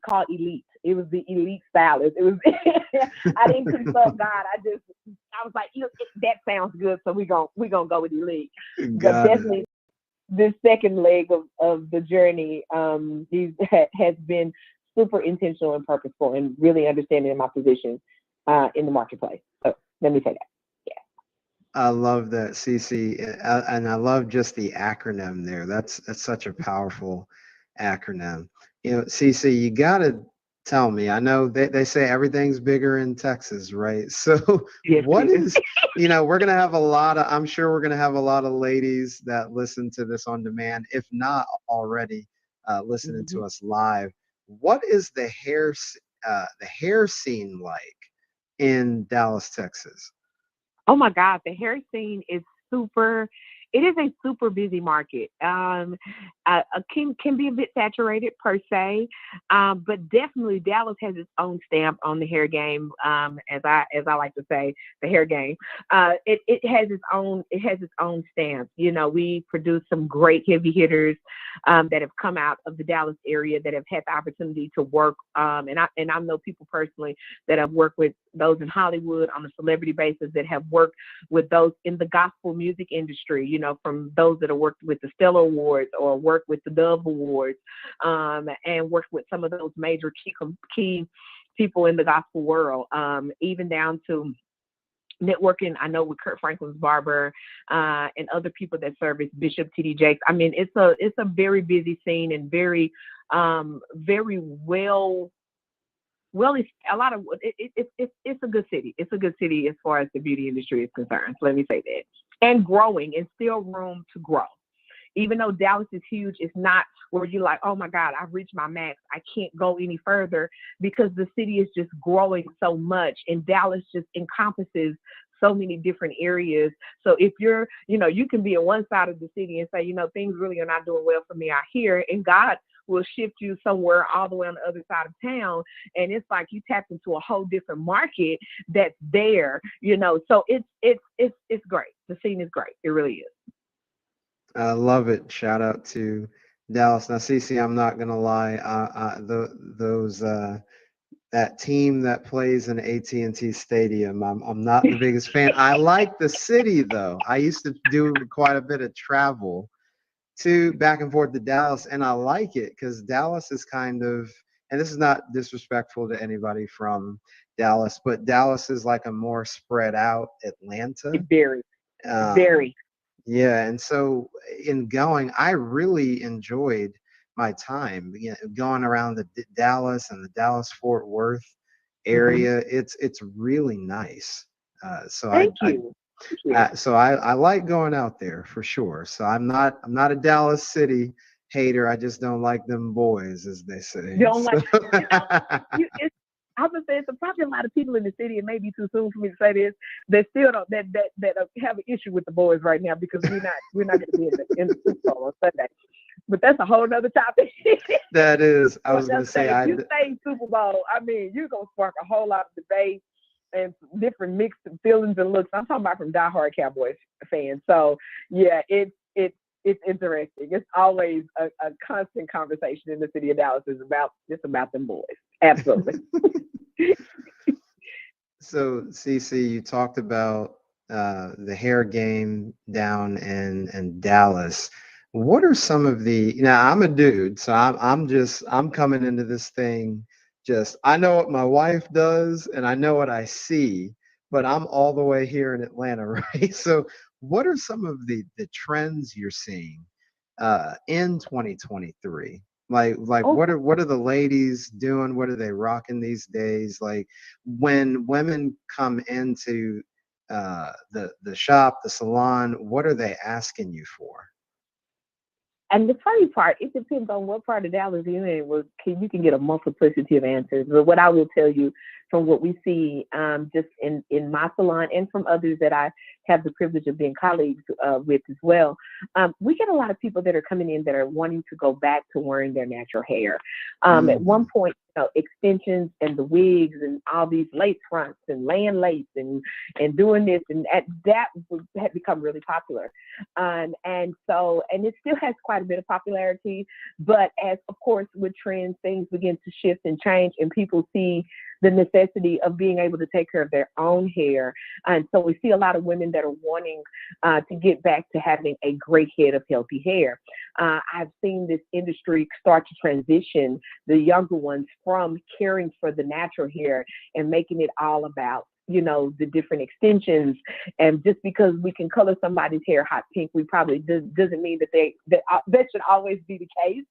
called Elite. It was the Elite Stylist. It was. I didn't consult God. I was like, that sounds good, so we gonna go with Elite. But Got it. definitely, this second leg of the journey has been super intentional and purposeful, and really understanding my position in the marketplace. So let me say that. I love that, Cece, and I love just the acronym there. That's such a powerful acronym. Cece, you got to tell me. I know they say everything's bigger in Texas, right? So, Yes, what it is. is, we're gonna have a lot of. I'm sure we're gonna have a lot of ladies that listen to this on demand, if not already listening Mhm. to us live. What is the hair scene like in Dallas, Texas? Oh my God, the hair scene is super. It is a super busy market. Can be a bit saturated per se, but definitely Dallas has its own stamp on the hair game. As I like to say, the hair game. It has its own stamp. We produce some great heavy hitters that have come out of the Dallas area that have had the opportunity to work. And I know people personally that have worked with those in Hollywood on a celebrity basis, that have worked with those in the gospel music industry, from those that have worked with the Stellar Awards or worked with the Dove Awards, and worked with some of those major key people in the gospel world, even down to networking. I know with Kurt Franklin's barber, and other people that service Bishop T.D. Jakes. I mean, it's a very busy scene, and very well, it's a lot of it's a good city. It's a good city as far as the beauty industry is concerned. So let me say that, and growing, and still room to grow. Even though Dallas is huge, it's not where you're like, oh my God, I've reached my max. I can't go any further, because the city is just growing so much, and Dallas just encompasses so many different areas. So if you can be on one side of the city and say, things really are not doing well for me out here, and God will shift you somewhere all the way on the other side of town, and it's like you tapped into a whole different market that's there. So it's great. The scene is great. It really is. I love it. Shout out to Dallas. Now, Cece, I'm not gonna lie. Those that team that plays in AT&T Stadium, I'm not the biggest fan. I like the city though. I used to do quite a bit of travel to back and forth to Dallas, and I like it because Dallas is kind of, and this is not disrespectful to anybody from Dallas, but Dallas is like a more spread out Atlanta. Very, Um, very. yeah, and so in going, I really enjoyed my time, going around the Dallas and the Dallas Fort Worth Hmm. area. It's really nice. So Thank you. Thank you. I like going out there for sure. So I'm not a Dallas City hater. I just don't like them boys, as they You say. don't like, So you know, it's, I was gonna say it's probably a lot of people in the city. It may be too soon for me to say this. That still don't that have an issue with the boys right now, because we're not going to be in the Super Bowl on Sunday. But that's a whole nother topic. that is, I For was gonna another say, day. If you say Super Bowl, I mean, you're gonna spark a whole lot of debate and different mixed feelings and looks. I'm talking about from diehard Cowboys fans. So yeah, it's interesting. It's always a constant conversation in the city of Dallas is about just about them boys. Absolutely. so CC, you talked about the hair game down in Dallas. What are some of the, now I'm a dude, so I'm coming into this thing, just I know what my wife does and I know what I see, but I'm all the way here in Atlanta, right? So what are some of the trends you're seeing in 2023? Like Oh, what are the ladies doing? What are they rocking these days? Like when women come into the shop, the salon, what are they asking you for? and the funny part, it depends on what part of Dallas you're in. You can get a multiplicity of answers. But what I will tell you, from what we see just in my salon and from others that I have the privilege of being colleagues with as well. We get a lot of people that are coming in that are wanting to go back to wearing their natural hair. At one point, extensions and the wigs and all these lace fronts and laying lace and doing this that had become really popular. And it still has quite a bit of popularity, but as of course with trends, things begin to shift and change, and people see the necessity of being able to take care of their own hair. And so we see a lot of women that are wanting to get back to having a great head of healthy hair. I've seen this industry start to transition the younger ones from caring for the natural hair and making it all about the different extensions. And just because we can color somebody's hair hot pink, we probably doesn't mean that should always be the case.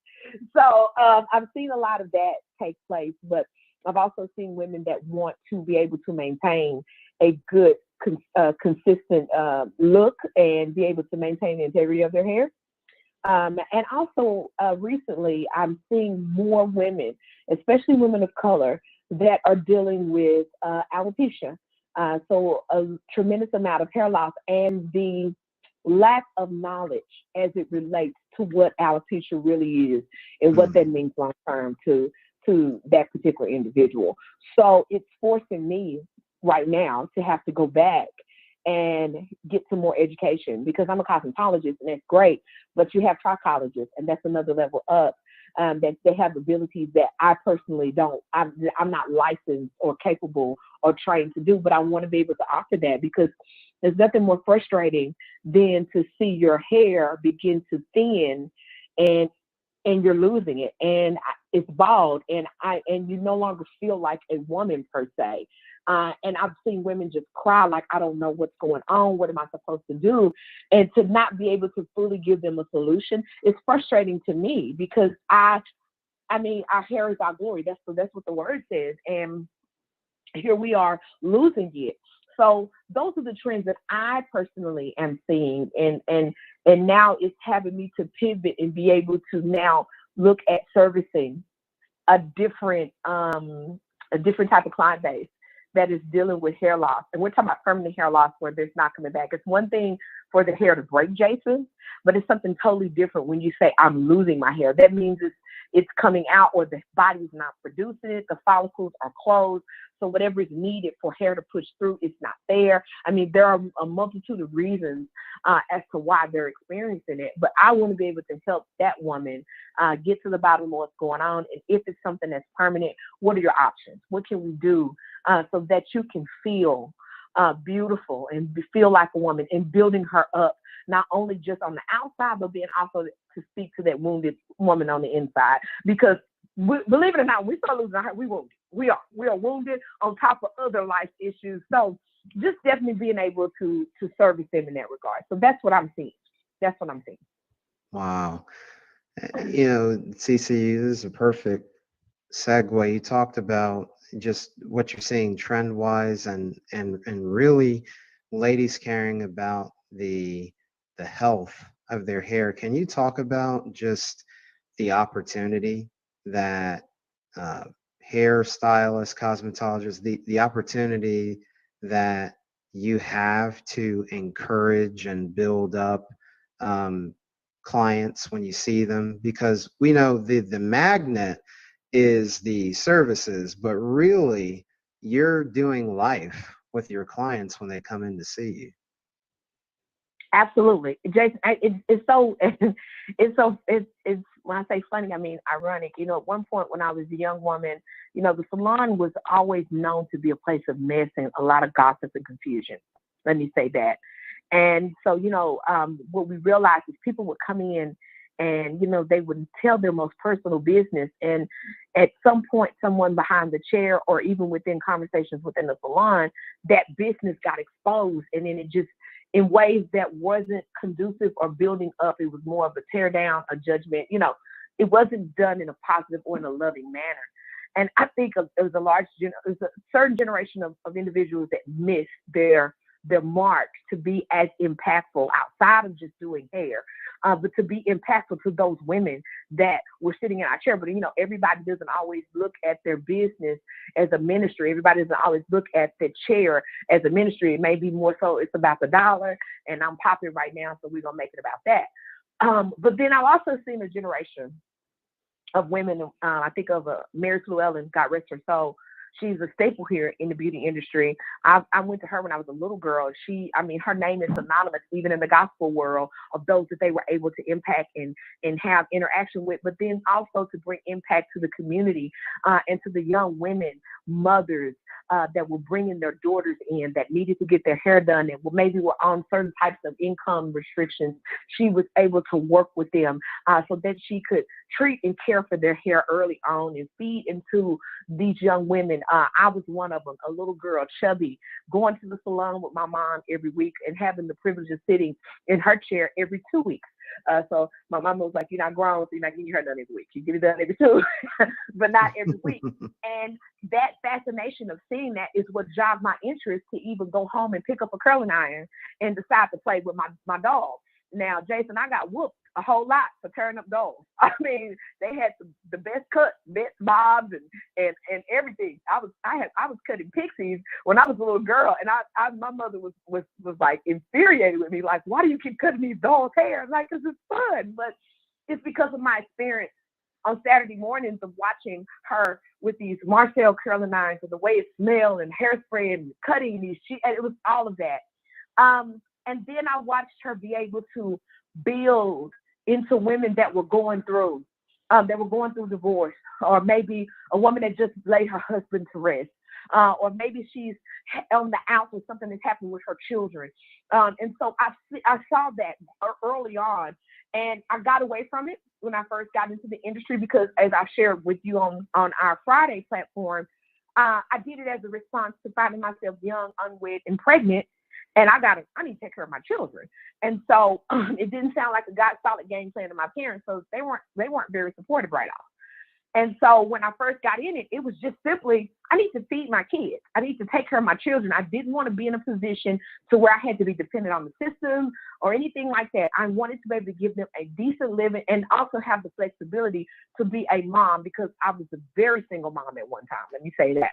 So I've seen a lot of that take place, but I've also seen women that want to be able to maintain a good, consistent look and be able to maintain the integrity of their hair. And also recently, I'm seeing more women, especially women of color, that are dealing with alopecia. So a tremendous amount of hair loss and the lack of knowledge as it relates to what alopecia really is and what that means long term to that particular individual. So it's forcing me right now to have to go back and get some more education, because I'm a cosmetologist and that's great, but you have trichologists and that's another level up. That they have abilities that I personally don't. I'm not licensed or capable or trained to do, but I want to be able to offer that, because there's nothing more frustrating than to see your hair begin to thin and you're losing it and it's bald and you no longer feel like a woman per se. And I've seen women just cry like, I don't know what's going on. What am I supposed to do? And to not be able to fully give them a solution is frustrating to me, because I mean, our hair is our glory. That's what the word says. And here we are losing it. So those are the trends that I personally am seeing. And now it's having me to pivot and be able to now look at servicing a different type of client base that is dealing with hair loss. And we're talking about permanent hair loss where there's not coming back. It's one thing for the hair to break, Jason, but it's something totally different when you say I'm losing my hair. That means it's coming out, or the body's not producing it, the follicles are closed. So whatever is needed for hair to push through, it's not there. I mean, there are a multitude of reasons as to why they're experiencing it. But I want to be able to help that woman get to the bottom of what's going on. And if it's something that's permanent, what are your options? What can we do so that you can feel beautiful and feel like a woman, and building her up, not only just on the outside, but being also to speak to that wounded woman on the inside. Because believe it or not, when we start losing our hair, we wounded. We are wounded on top of other life issues. So just definitely being able to service them in that regard. So that's what I'm seeing. That's what I'm seeing. Wow. CC, this is a perfect segue. You talked about just what you're seeing trend wise and really ladies caring about the health of their hair. Can you talk about just the opportunity that hairstylists, cosmetologists, the opportunity that you have to encourage and build up clients when you see them? Because we know the magnet is the services, but really you're doing life with your clients when they come in to see you. Absolutely, Jason. It's when I say funny, I mean ironic. At one point when I was a young woman, the salon was always known to be a place of mess and a lot of gossip and confusion. Let me say that. And so, what we realized is people would come in and, they would tell their most personal business. And at some point, someone behind the chair or even within conversations within the salon, that business got exposed. And then it just, in ways that wasn't conducive or building up, it was more of a tear down, a judgment. It wasn't done in a positive or in a loving manner. And I think it was a certain generation of individuals that missed their their mark to be as impactful outside of just doing hair, but to be impactful to those women that were sitting in our chair. But, everybody doesn't always look at their business as a ministry. Everybody doesn't always look at the chair as a ministry. It may be more so it's about the dollar, and I'm popping right now, so we're going to make it about that. But then I've also seen a generation of women. I think of Mary Llewellyn, God rest her soul. She's a staple here in the beauty industry. I went to her when I was a little girl. Her name is synonymous even in the gospel world of those that they were able to impact and have interaction with, but then also to bring impact to the community and to the young women, mothers that were bringing their daughters in that needed to get their hair done and maybe were on certain types of income restrictions. She was able to work with them so that she could treat and care for their hair early on and feed into these young women. I was one of them, a little girl, chubby, going to the salon with my mom every week and having the privilege of sitting in her chair every 2 weeks. So my mom was like, you're not grown, so you're not getting your hair done every week. You get it done every 2, but not every week. And that fascination of seeing that is what jogged my interest to even go home and pick up a curling iron and decide to play with my dog. Now, Jason, I got whooped a whole lot for turning up dogs. I mean, they had the best cuts, best bobs, and everything. I was cutting pixies when I was a little girl, and my mother was like infuriated with me, like, why do you keep cutting these dogs' hair? I'm like, 'cause it's fun, but it's because of my experience on Saturday mornings of watching her with these Marcel curling irons and the way it smelled and hairspray and cutting these. And it was all of that. And then I watched her be able to build into women that were going through divorce, or maybe a woman that just laid her husband to rest, or maybe she's on the outs or something that's happened with her children. And so I saw that early on, and I got away from it when I first got into the industry because, as I shared with you on our Friday platform, I did it as a response to finding myself young, unwed, and pregnant. And I need to take care of my children. And so it didn't sound like a solid game plan to my parents. So they weren't very supportive right off. And so when I first got in it, it was just simply, I need to feed my kids. I need to take care of my children. I didn't want to be in a position to where I had to be dependent on the system or anything like that. I wanted to be able to give them a decent living and also have the flexibility to be a mom, because I was a very single mom at one time. Let me say that.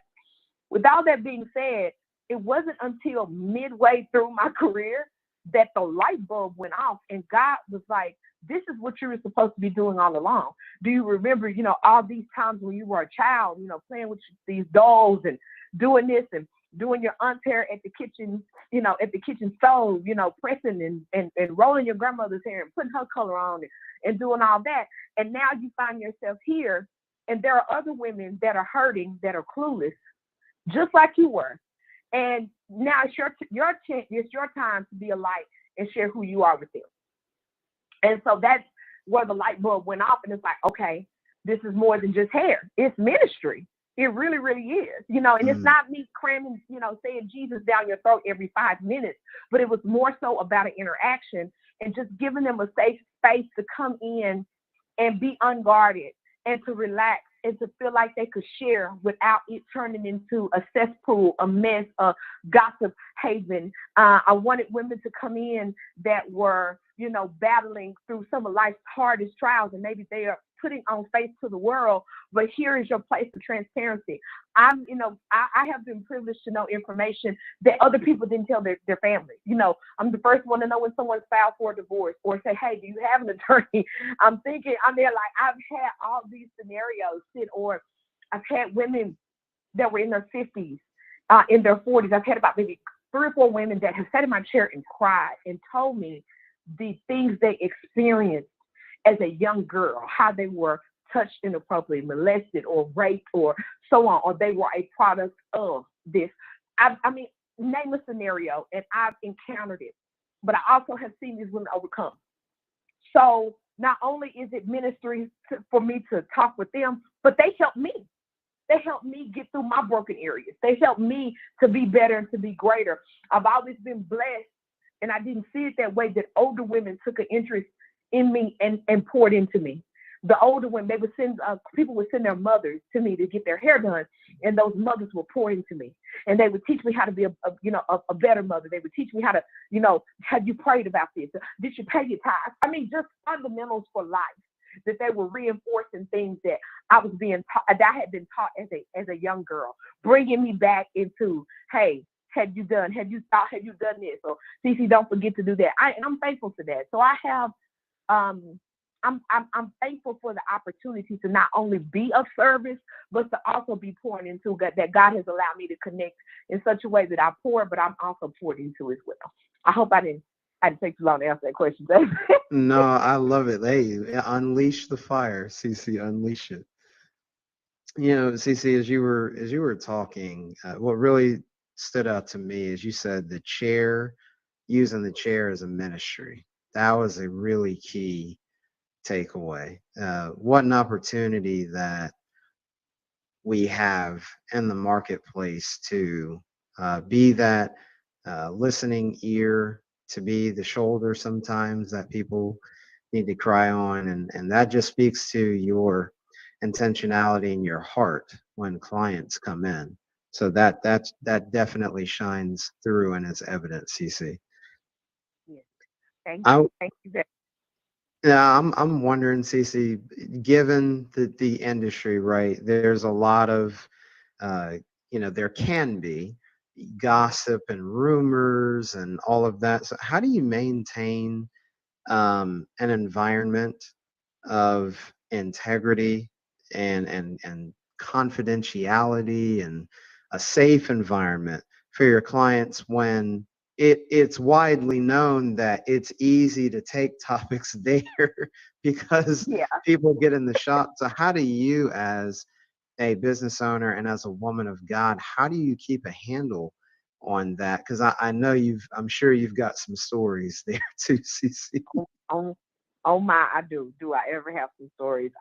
With all that being said, it wasn't until midway through my career that the light bulb went off, and God was like, this is what you were supposed to be doing all along. Do you remember, all these times when you were a child, playing with these dolls and doing this and doing your aunt's hair at the kitchen, at the kitchen stove, pressing and rolling your grandmother's hair and putting her color on it and doing all that. And now you find yourself here, and there are other women that are hurting, that are clueless, just like you were. And now it's your time to be a light and share who you are with them. And so that's where the light bulb went off. And it's like, okay, this is more than just hair. It's ministry. It really, really is. And it's not me cramming, saying Jesus down your throat every 5 minutes, but it was more so about an interaction and just giving them a safe space to come in and be unguarded and to relax and to feel like they could share without it turning into a cesspool, a mess, a gossip haven. I wanted women to come in that were, battling through some of life's hardest trials, and maybe they are putting on face to the world, but here is your place of transparency. I have been privileged to know information that other people didn't tell their families. I'm the first one to know when someone's filed for a divorce or say, hey, do you have an attorney? I'm there like, I've had all these scenarios or I've had women that were in their 50s, in their 40s. I've had about maybe 3 or 4 women that have sat in my chair and cried and told me the things they experienced as a young girl, how they were touched inappropriately, molested or raped or so on, or they were a product of this. I mean, name a scenario, and I've encountered it, but I also have seen these women overcome. So not only is it ministry for me to talk with them, but they help me. They help me get through my broken areas. They help me to be better and to be greater. I've always been blessed, and I didn't see it that way, that older women took an interest in me and poured into me. The older women, they would send people would send their mothers to me to get their hair done, and those mothers would pour into me, and they would teach me how to be a better mother. They would teach me how to, have you prayed about this? Did you pay your tithes? I mean, just fundamentals for life, that they were reinforcing things that I was being taught, that I had been taught as a young girl, bringing me back into, hey, have you done this? Or CC, don't forget to do that. And I'm thankful for that. So I have, I'm thankful for the opportunity to not only be of service, but to also be pouring into God, that God has allowed me to connect in such a way that I pour, but I'm also poured into as well. I hope I didn't take too long to answer that question, David. No, I love it. Hey, unleash the fire, CC, unleash it. CC, as you were talking, what really stood out to me is you said the chair, using the chair as a ministry. That was a really key takeaway. What an opportunity that we have in the marketplace to be that listening ear, to be the shoulder sometimes that people need to cry on. And that just speaks to your intentionality in your heart when clients come in. So that definitely shines through and is evident, CC. Yes. Thank I you. Thank you. Yeah, I'm wondering, Cece, given the industry, right? There's a lot of, uh, there can be gossip and rumors and all of that. So how do you maintain an environment of integrity and confidentiality and a safe environment for your clients when it's widely known that it's easy to take topics there because Yeah. people get in the shop. So how do you, as a business owner and as a woman of God, how do you keep a handle on that? Because I know I'm sure you've got some stories there too, CC. Oh, oh my, I do. Do I ever have some stories?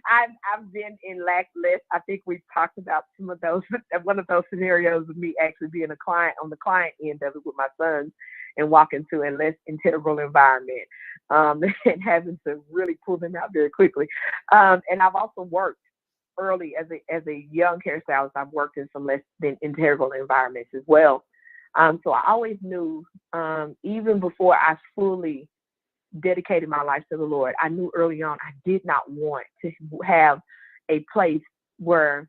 I've been in lackluster. I think we've talked about some of those. One of those scenarios of me actually being a client on the client end of it with my sons and walking to a less integral environment, and having to really pull them out very quickly. And I've also worked early as a young hairstylist. I've worked in some less than integral environments as well. So I always knew, even before I fully dedicated my life to the Lord, I knew early on I did not want to have a place where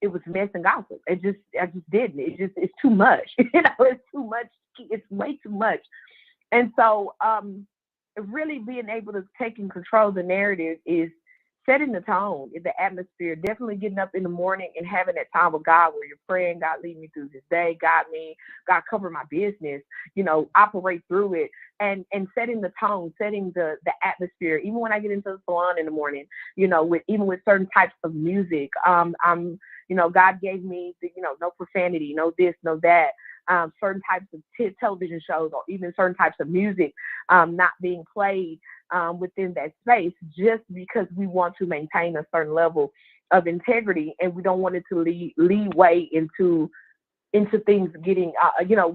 it was mess and gossip. I just didn't. It's too much. It's too much. It's way too much. And so, really being able to take and control the narrative is setting the tone, the atmosphere, definitely getting up in the morning and having that time with God where you're praying, God, lead me through this day, guide me, God, cover my business, operate through it, and setting the tone, setting the atmosphere. Even when I get into the salon in the morning, with certain types of music, God gave me no profanity, no this, no that. Certain types of television shows or even certain types of music not being played within that space, just because we want to maintain a certain level of integrity and we don't want it to lead way into things getting,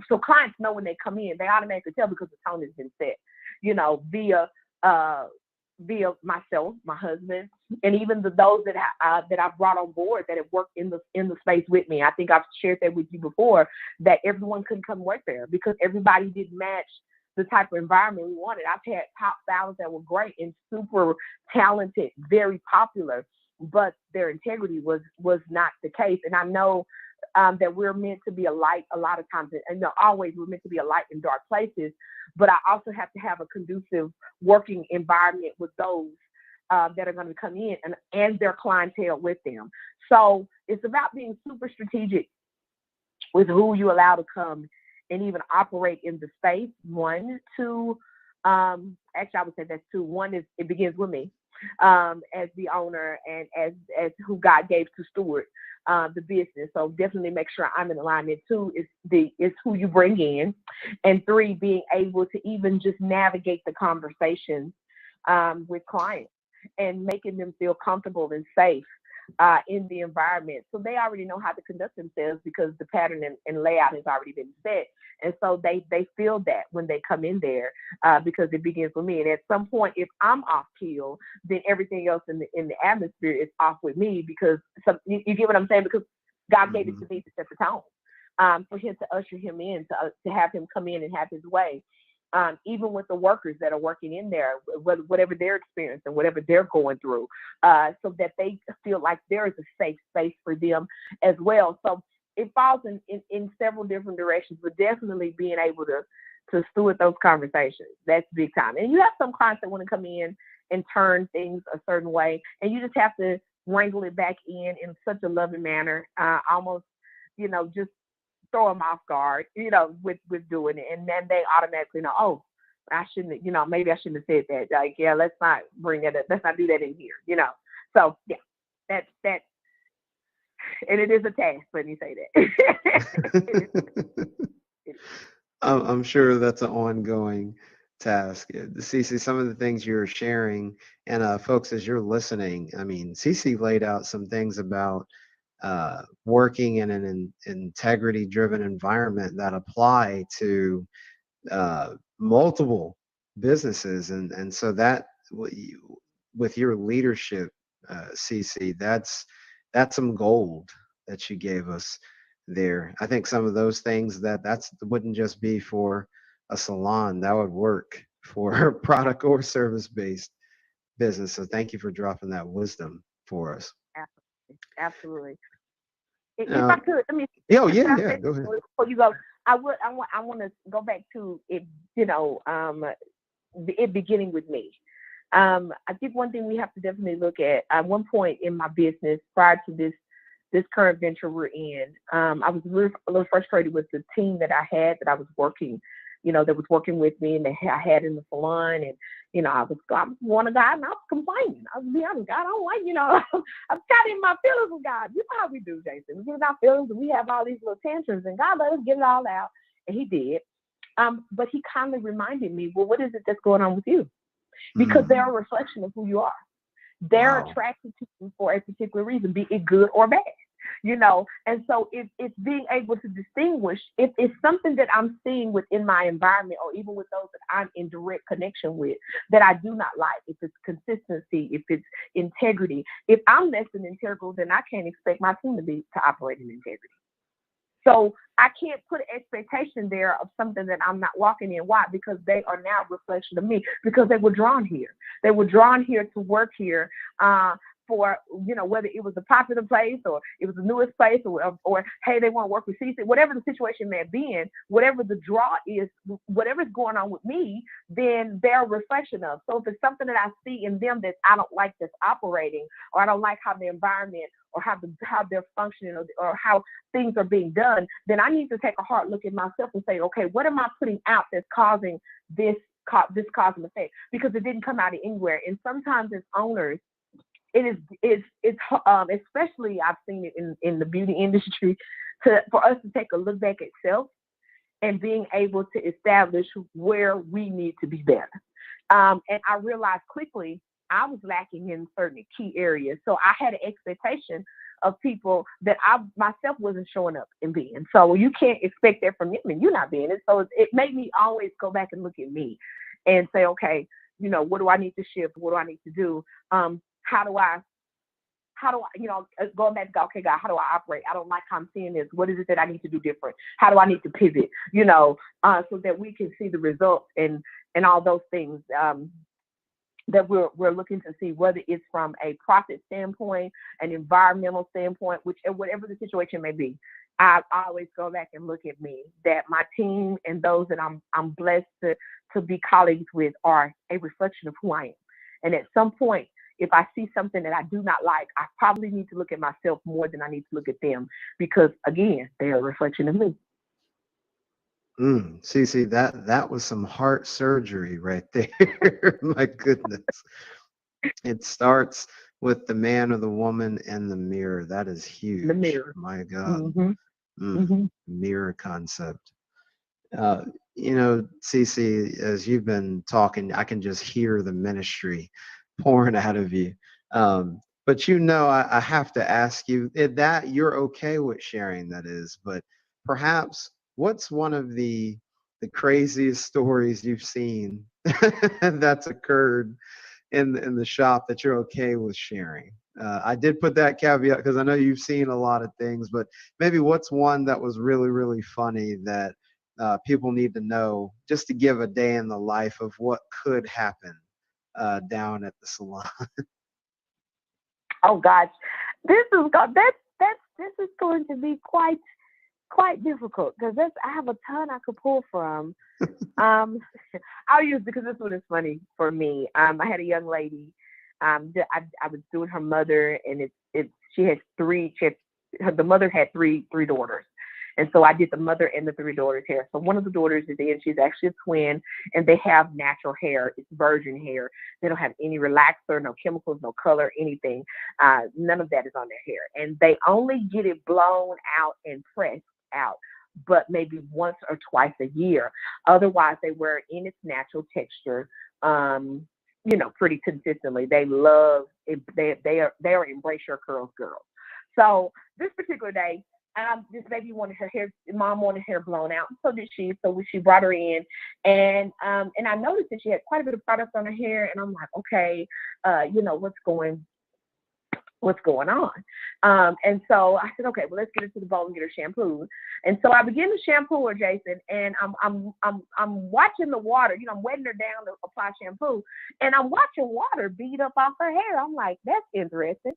so clients know when they come in, they automatically tell because the tone has been set, via myself, my husband, and even those that I've brought on board that have worked in the space with me. I think I've shared that with you before, that everyone couldn't come work there because everybody didn't match the type of environment we wanted. I've had top stylists that were great and super talented, very popular, but their integrity was not the case. And I know that we're meant to be a light a lot of times, and always we're meant to be a light in dark places, but I also have to have a conducive working environment with those that are going to come in and their clientele with them. So it's about being super strategic with who you allow to come and even operate in the space. One, two, actually I would say that's two. One is it begins with me as the owner and as who God gave to steward the business. So definitely make sure I'm in alignment. Two is who you bring in, and three, being able to even just navigate the conversations with clients and making them feel comfortable and safe in the environment. So they already know how to conduct themselves because the pattern and layout has already been set. And so they feel that when they come in there, because it begins with me. And at some point, if I'm off kill, then everything else in the atmosphere is off with me, because you get what I'm saying? Because God gave it to me to set the tone, for him to usher him in, to have him come in and have his way. Even with the workers that are working in there, whatever their experience and whatever they're going through, so that they feel like there is a safe space for them as well. So it falls in several different directions, but definitely being able to steward those conversations, that's big time. And you have some clients that want to come in and turn things a certain way, and you just have to wrangle it back in such a loving manner, almost, just throw them off guard, with doing it. And then they automatically know, oh, I shouldn't, maybe I shouldn't have said that. Like, yeah, let's not bring that up. Let's not do that in here, So yeah, that, and it is a task, let me say that. I'm sure that's an ongoing task. Cece, some of the things you're sharing, and folks, as you're listening, I mean, Cece laid out some things about working in an integrity-driven environment that apply to multiple businesses, and so that with your leadership, CC, that's some gold that you gave us there. I think some of those things that's wouldn't just be for a salon, that would work for product or service based business. So thank you for dropping that wisdom for us. Absolutely. If I Uh, could, let me. oh Can yeah, I yeah, say go this ahead. before you go? I want to go back to it. It beginning with me. I think one thing we have to definitely look at one point in my business prior to this current venture we're in, I was a little frustrated with the team that I had that I was working, that was working with me, and I had in the salon. And I was one of God, and I was complaining. I was be honest, God, I don't like, I'm kind of in my feelings with God. You know how we do, Jason. We get in our feelings and we have all these little tantrums, and God let us get it all out, and He did. But He kindly reminded me, well, what is it that's going on with you? Because they're a reflection of who you are. They're Wow. attracted to you for a particular reason, be it good or bad. And so it's being able to distinguish if it's something that I'm seeing within my environment, or even with those that I'm in direct connection with, that I do not like. If it's consistency, if it's integrity. If I'm less than integral, then I can't expect my team to operate in integrity. So I can't put an expectation there of something that I'm not walking in. Why? Because they are now a reflection of me, because they were drawn here. They were drawn here to work here, for, whether it was a popular place or it was the newest place, or hey, they want to work with CC, whatever the situation may be in, whatever the draw is, whatever's going on with me, then they're a reflection of. So if it's something that I see in them that I don't like that's operating, or I don't like how the environment or how they're functioning, or how things are being done, then I need to take a hard look at myself and say, okay, what am I putting out that's causing this cause and effect? Because it didn't come out of anywhere. And sometimes as owners, it's especially I've seen it in the beauty industry, for us to take a look back at self and being able to establish where we need to be better. And I realized quickly I was lacking in certain key areas. So I had an expectation of people that I myself wasn't showing up and being. So you can't expect that from them, and you're not being it. So it made me always go back and look at me and say, okay, what do I need to shift? What do I need to do? How do I, going back to, okay, God, how do I operate? I don't like how I'm seeing this. What is it that I need to do different? How do I need to pivot, so that we can see the results and all those things that we're looking to see, whether it's from a profit standpoint, an environmental standpoint, whatever the situation may be. I always go back and look at me, that my team and those that I'm blessed to be colleagues with are a reflection of who I am. And at some point, if I see something that I do not like, I probably need to look at myself more than I need to look at them, because again, they're a reflection of me. See, that was some heart surgery right there. My goodness. It starts with the man or the woman in the mirror. That is The huge. mirror. My God. Mm-hmm. Mm-hmm. Mirror concept. Uh, Cece, as you've been talking, I can just hear the ministry pouring out of you. But you know, I have to ask you that you're okay with sharing that is, but perhaps what's one of the craziest stories you've seen that's occurred in the shop that you're okay with sharing? I did put that caveat because I know you've seen a lot of things, but maybe what's one that was really, really funny that people need to know just to give a day in the life of what could happen down at the salon. Oh gosh, this is going to be quite difficult because I have a ton I could pull from. Um, I'll use because this one is funny for me. I had a young lady. I was doing her mother, and it's she has three. The mother had three daughters, and so I did the mother and the three daughters' hair. So one of the daughters is in. She's actually a twin, and they have natural hair. It's virgin hair. They don't have any relaxer, no chemicals, no color, anything. None of that is on their hair, and they only get it blown out and pressed out, but maybe once or twice a year. Otherwise, they wear it in its natural texture. Pretty consistently. They love it. They are embrace your curls girls. So this particular day, this baby wanted her hair. Mom wanted her blown out. So did she. So she brought her in, and I noticed that she had quite a bit of product on her hair. And I'm like, okay, what's going on. And so I said, okay, well, let's get into the bowl and get her shampoo. And so I begin to shampoo her, Jason, and I'm watching the water. I'm wetting her down to apply shampoo, and I'm watching water bead up off her hair. I'm like, that's interesting.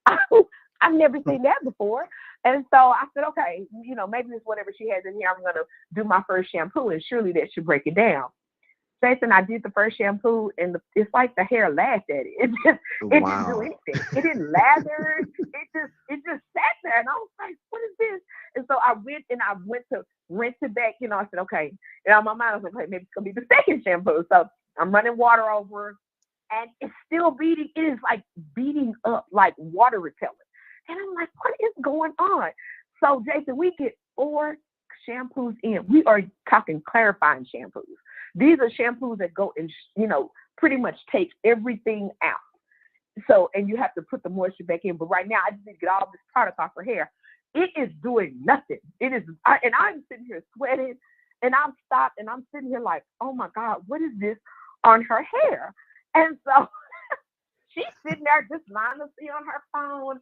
I've never seen that before. And so I said, okay, maybe it's whatever she has in here. I'm gonna do my first shampoo, and surely that should break it down. Jason, I did the first shampoo, and it's like the hair laughed at it. It didn't do Wow. anything. It didn't lather. It just sat there, and I was like, "What is this?" And so I went to rinse it back. I said, "Okay." And on my mind, I was like, "Okay, maybe it's gonna be the second shampoo." So I'm running water over, and it's still beating. It is like beating up like water repellent, and I'm like, "What is going on?" So Jason, we get 4 shampoos in. We are talking clarifying shampoos. These are shampoos that go and, pretty much take everything out. So, and you have to put the moisture back in. But right now, I just need to get all this product off her hair. It is doing nothing. And I'm sitting here sweating, and I'm stopped, and I'm sitting here like, oh my God, what is this on her hair? And so she's sitting there just mindlessly on her phone.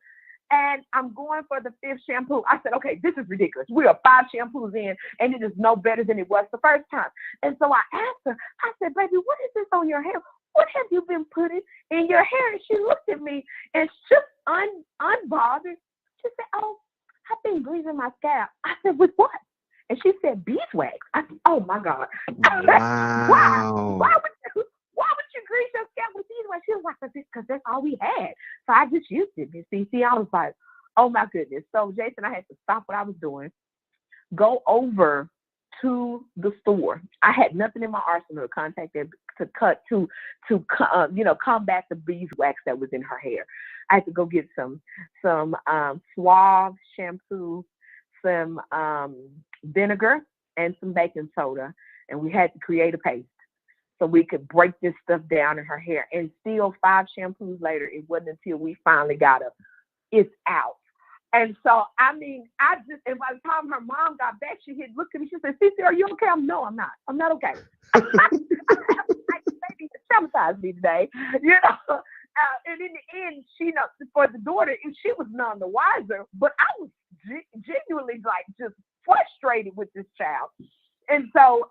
And I'm going for the 5th shampoo. I said, okay, this is ridiculous. We are 5 shampoos in, and it is no better than it was the first time. And so I asked her, I said, baby, what is this on your hair? What have you been putting in your hair? And she looked at me, and just unbothered. She said, oh, I've been greasing my scalp. I said, with what? And she said, beeswax. I said, oh my God. Why? Wow. Why would you grease your scalp with beeswax? She was like, because that's all we had. So I just used it. And see, I was like, oh my goodness. So Jason, I had to stop what I was doing, go over to the store. I had nothing in my arsenal to contact them to combat the beeswax that was in her hair. I had to go get some Suave shampoo, some vinegar, and some baking soda, and we had to create a paste so we could break this stuff down in her hair. And still 5 shampoos later, it wasn't until we finally got her, it's out. And so, and by the time her mom got back, she had looked at me, she said, Cece, are you okay? No, I'm not. I'm not okay. Baby traumatized me today, and in the end, for the daughter, she was none the wiser, but I was genuinely like just frustrated with this child. And so,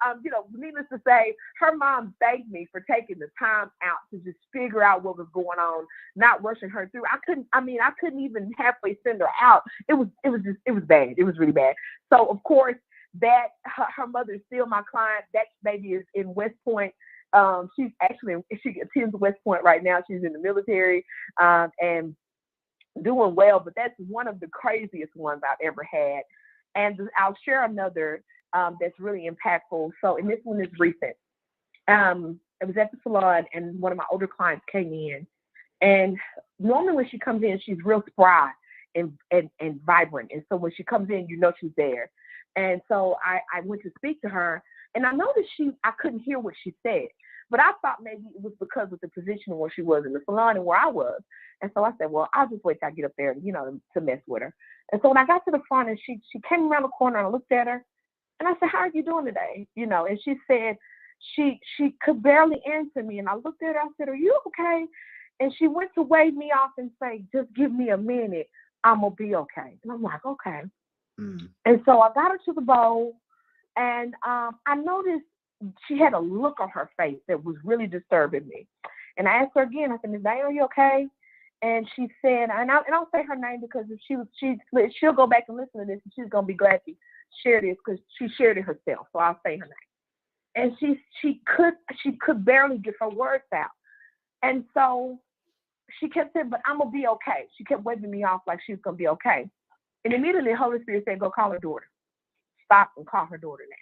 needless to say, her mom thanked me for taking the time out to just figure out what was going on, not rushing her through. I couldn't even halfway send her out. It was bad. It was really bad. So, of course, that her mother is still my client. That baby is in West Point. She attends West Point right now. She's in the military, and doing well. But that's one of the craziest ones I've ever had. And I'll share another that's really impactful. So, and this one is recent. I was at the salon, and one of my older clients came in. And normally when she comes in, she's real spry and vibrant. And so when she comes in, she's there. And so I went to speak to her, and I noticed I couldn't hear what she said. But I thought maybe it was because of the position where she was in the salon and where I was. And so I said, well, I'll just wait till I get up there, to mess with her. And so when I got to the front and she came around the corner and I looked at her and I said, how are you doing today? And she said she could barely answer me. And I looked at her, I said, are you okay? And she went to wave me off and say, just give me a minute. I'm going to be okay. And I'm like, okay. Mm. And so I got her to the bowl and I noticed she had a look on her face that was really disturbing me. And I asked her again, I said, Ms. Diane, are you okay? And she said, and I'll say her name because if she'll go back and listen to this and she's going to be glad to share this because she shared it herself. So I'll say her name. And she could barely get her words out. And so she kept saying, but I'm going to be okay. She kept waving me off like she was going to be okay. And immediately the Holy Spirit said, go call her daughter. Stop and call her daughter now.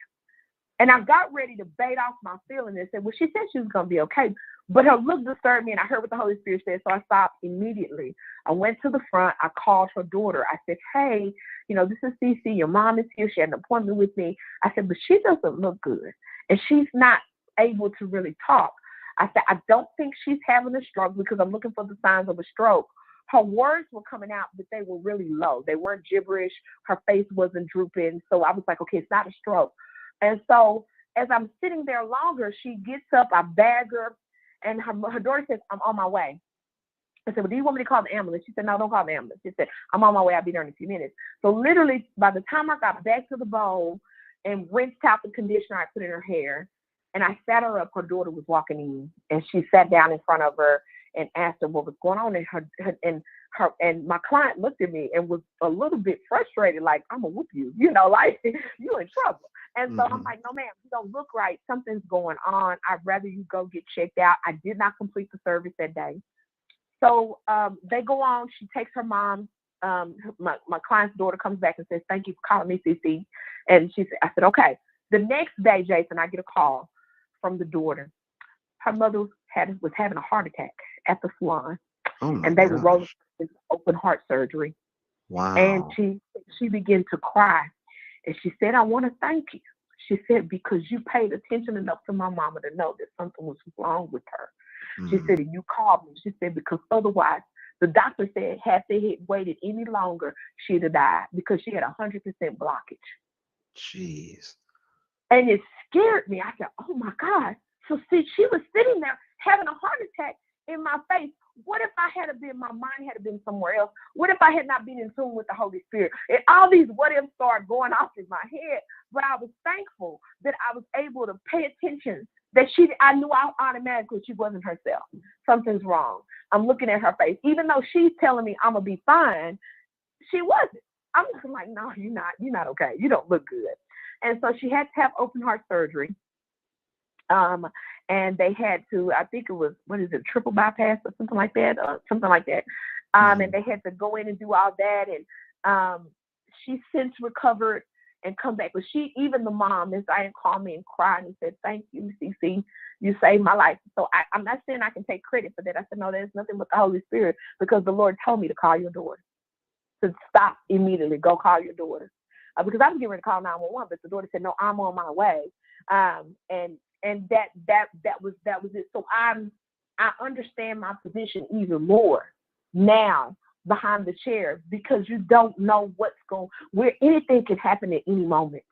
And I got ready to bait off my feelings and said, well, she said she was going to be okay. But her look disturbed me, and I heard what the Holy Spirit said, so I stopped immediately. I went to the front. I called her daughter. I said, hey, this is Cece. Your mom is here. She had an appointment with me. I said, but she doesn't look good, and she's not able to really talk. I said, I don't think she's having a stroke because I'm looking for the signs of a stroke. Her words were coming out, but they were really low. They weren't gibberish. Her face wasn't drooping. So I was like, okay, it's not a stroke. And so as I'm sitting there longer, she gets up, I bag her, and her daughter says, I'm on my way. I said, well, do you want me to call the ambulance? She said, no, don't call the ambulance. She said, I'm on my way. I'll be there in a few minutes. So literally, by the time I got back to the bowl and rinsed out the conditioner I put in her hair, and I sat her up, her daughter was walking in, and she sat down in front of her and asked her what was going on. And my client looked at me and was a little bit frustrated, like, I'm going to whoop you, like, you in trouble. And so I'm like, no, ma'am, you don't look right. Something's going on. I'd rather you go get checked out. I did not complete the service that day. So they go on. She takes her mom. My client's daughter comes back and says, thank you for calling me, Cece. And I said, okay. The next day, Jason, I get a call from the daughter. Her mother was having a heart attack at the salon. Oh my and they were gosh. rolling into open heart surgery. And Wow. she began to cry. And she said, I want to thank you. She said, because you paid attention enough to my mama to know that something was wrong with her. She said, and you called me. She said, because otherwise, the doctor said, had they had waited any longer, she'd have died because she had 100% blockage. Jeez. And it scared me. I said, oh my God. So see, she was sitting there having a heart attack in my face. What if my mind had been somewhere else? What if I had not been in tune with the Holy Spirit? And all these what ifs started going off in my head. But I was thankful that I was able to pay attention, that I knew automatically she wasn't herself. Something's wrong. I'm looking at her face. Even though she's telling me I'm going to be fine, she wasn't. I'm just like, no, you're not okay. You don't look good. And so she had to have open heart surgery. And they had to, I think it was, triple bypass or something like that. And they had to go in and do all that. And she's since recovered and come back. But even the mom, Miss Diane, called me and cried and said, thank you, Cece. You saved my life. So I'm not saying I can take credit for that. I said, no, there's nothing but the Holy Spirit, because the Lord told me to call your daughter. To stop immediately, go call your daughter. Because I was getting ready to call 911, but the daughter said, no, I'm on my way. And that was it. So I understand my position even more now behind the chair, because you don't know where anything can happen at any moment.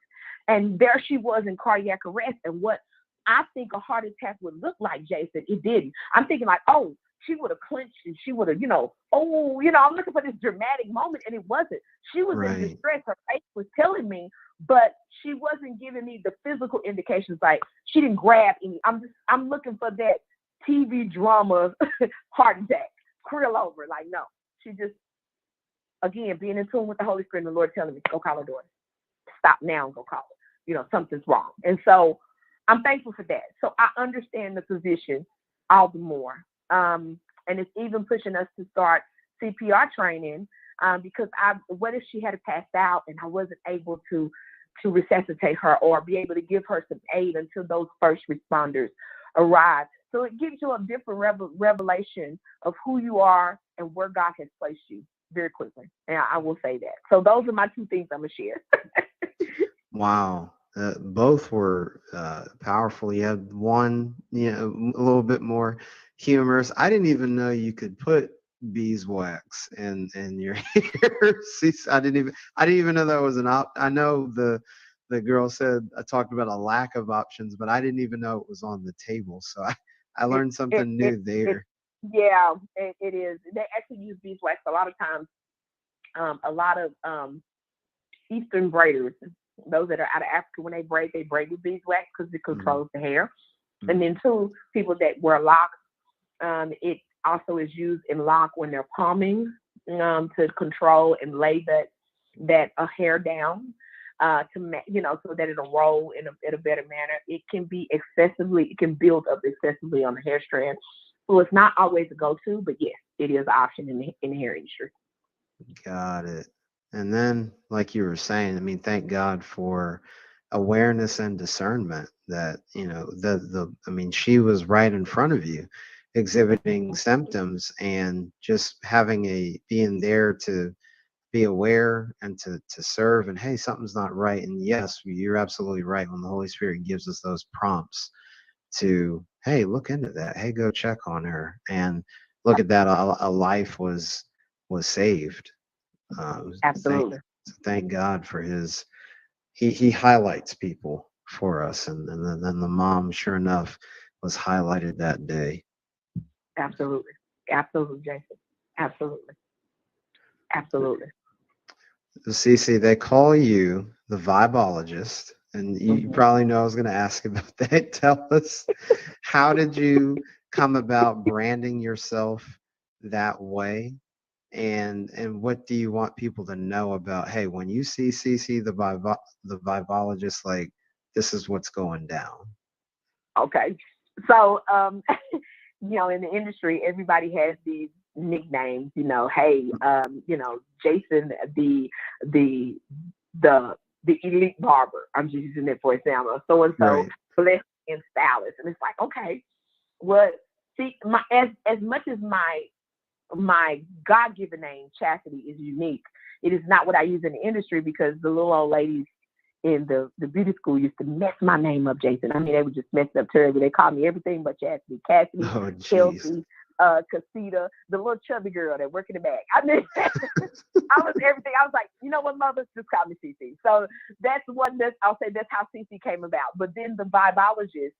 And there she was in cardiac arrest, and what I think a heart attack would look like, Jason, it didn't. I'm thinking like, oh, she would have clenched and she would have, I'm looking for this dramatic moment, and it wasn't. She was in distress. Her face was telling me, but she wasn't giving me the physical indications. Like, she didn't grab any. I'm looking for that TV drama heart attack, krill over. Like, no, she just, again, being in tune with the Holy Spirit and the Lord telling me, go call her daughter. Stop now and go call her. Something's wrong. And so I'm thankful for that. So I understand the position all the more. And it's even pushing us to start CPR training, because what if she had passed out and I wasn't able to resuscitate her or be able to give her some aid until those first responders arrive. So it gives you a different revelation of who you are and where God has placed you very quickly. And I will say that. So those are my two things I'm going to share. Wow. both were powerful. You had one, a little bit more humorous. I didn't even know you could put beeswax in your hair. See, I didn't even know that was an op. I know the girl said I talked about a lack of options, but I didn't even know it was on the table. So I It, learned it, something it, new it, there. yeah, it is. They actually use beeswax a lot of times. A lot of Eastern braiders, those that are out of Africa, when they braid with beeswax because it Mm, controls the hair. And mm, then two, people that wear locks, it also is used in lock when they're palming, to control and lay that hair down, so that it'll roll in a better manner. It can build up excessively on the hair strand. So it's not always a go-to, but yes, it is an option in the hair industry. got it. And then, like you were saying, I mean, thank God for awareness and discernment that, I mean, she was right in front of you exhibiting symptoms and just being there to be aware and to serve and hey, something's not right. And yes, you're absolutely right. When the Holy Spirit gives us those prompts to, hey, look into that. Hey, go check on her. And look at that. A life was saved. Thank Absolutely. thank God for his he highlights people for us, and then the mom, sure enough, was highlighted that day. Absolutely. Absolutely, Jason. Absolutely. Absolutely. Cece, they call you the vibologist, and you Hmm. probably know I was going to ask about that. Tell us, how did you come about branding yourself that way? And what do you want people to know about, hey, when you see Cece the vibologist, like this is what's going down. Okay. So, in the industry, everybody has these nicknames. Hey, Jason, the the the elite barber. I'm just using it for example. So and so, Right. blessed and stylist, and it's like, okay, well, see, as much as my God given name, Chastity, is unique. It is not what I use in the industry because the little old ladies in the beauty school used to mess my name up, Jason. I mean, they would just mess it up terribly. They called me everything but Chastity. Cassidy, Oh, jeez. Kelsey, Casita, the little chubby girl that worked in the back. I mean, I was everything. I was like, you know what, mother, just call me CC. So I'll say that's how CC came about. But then the vibologist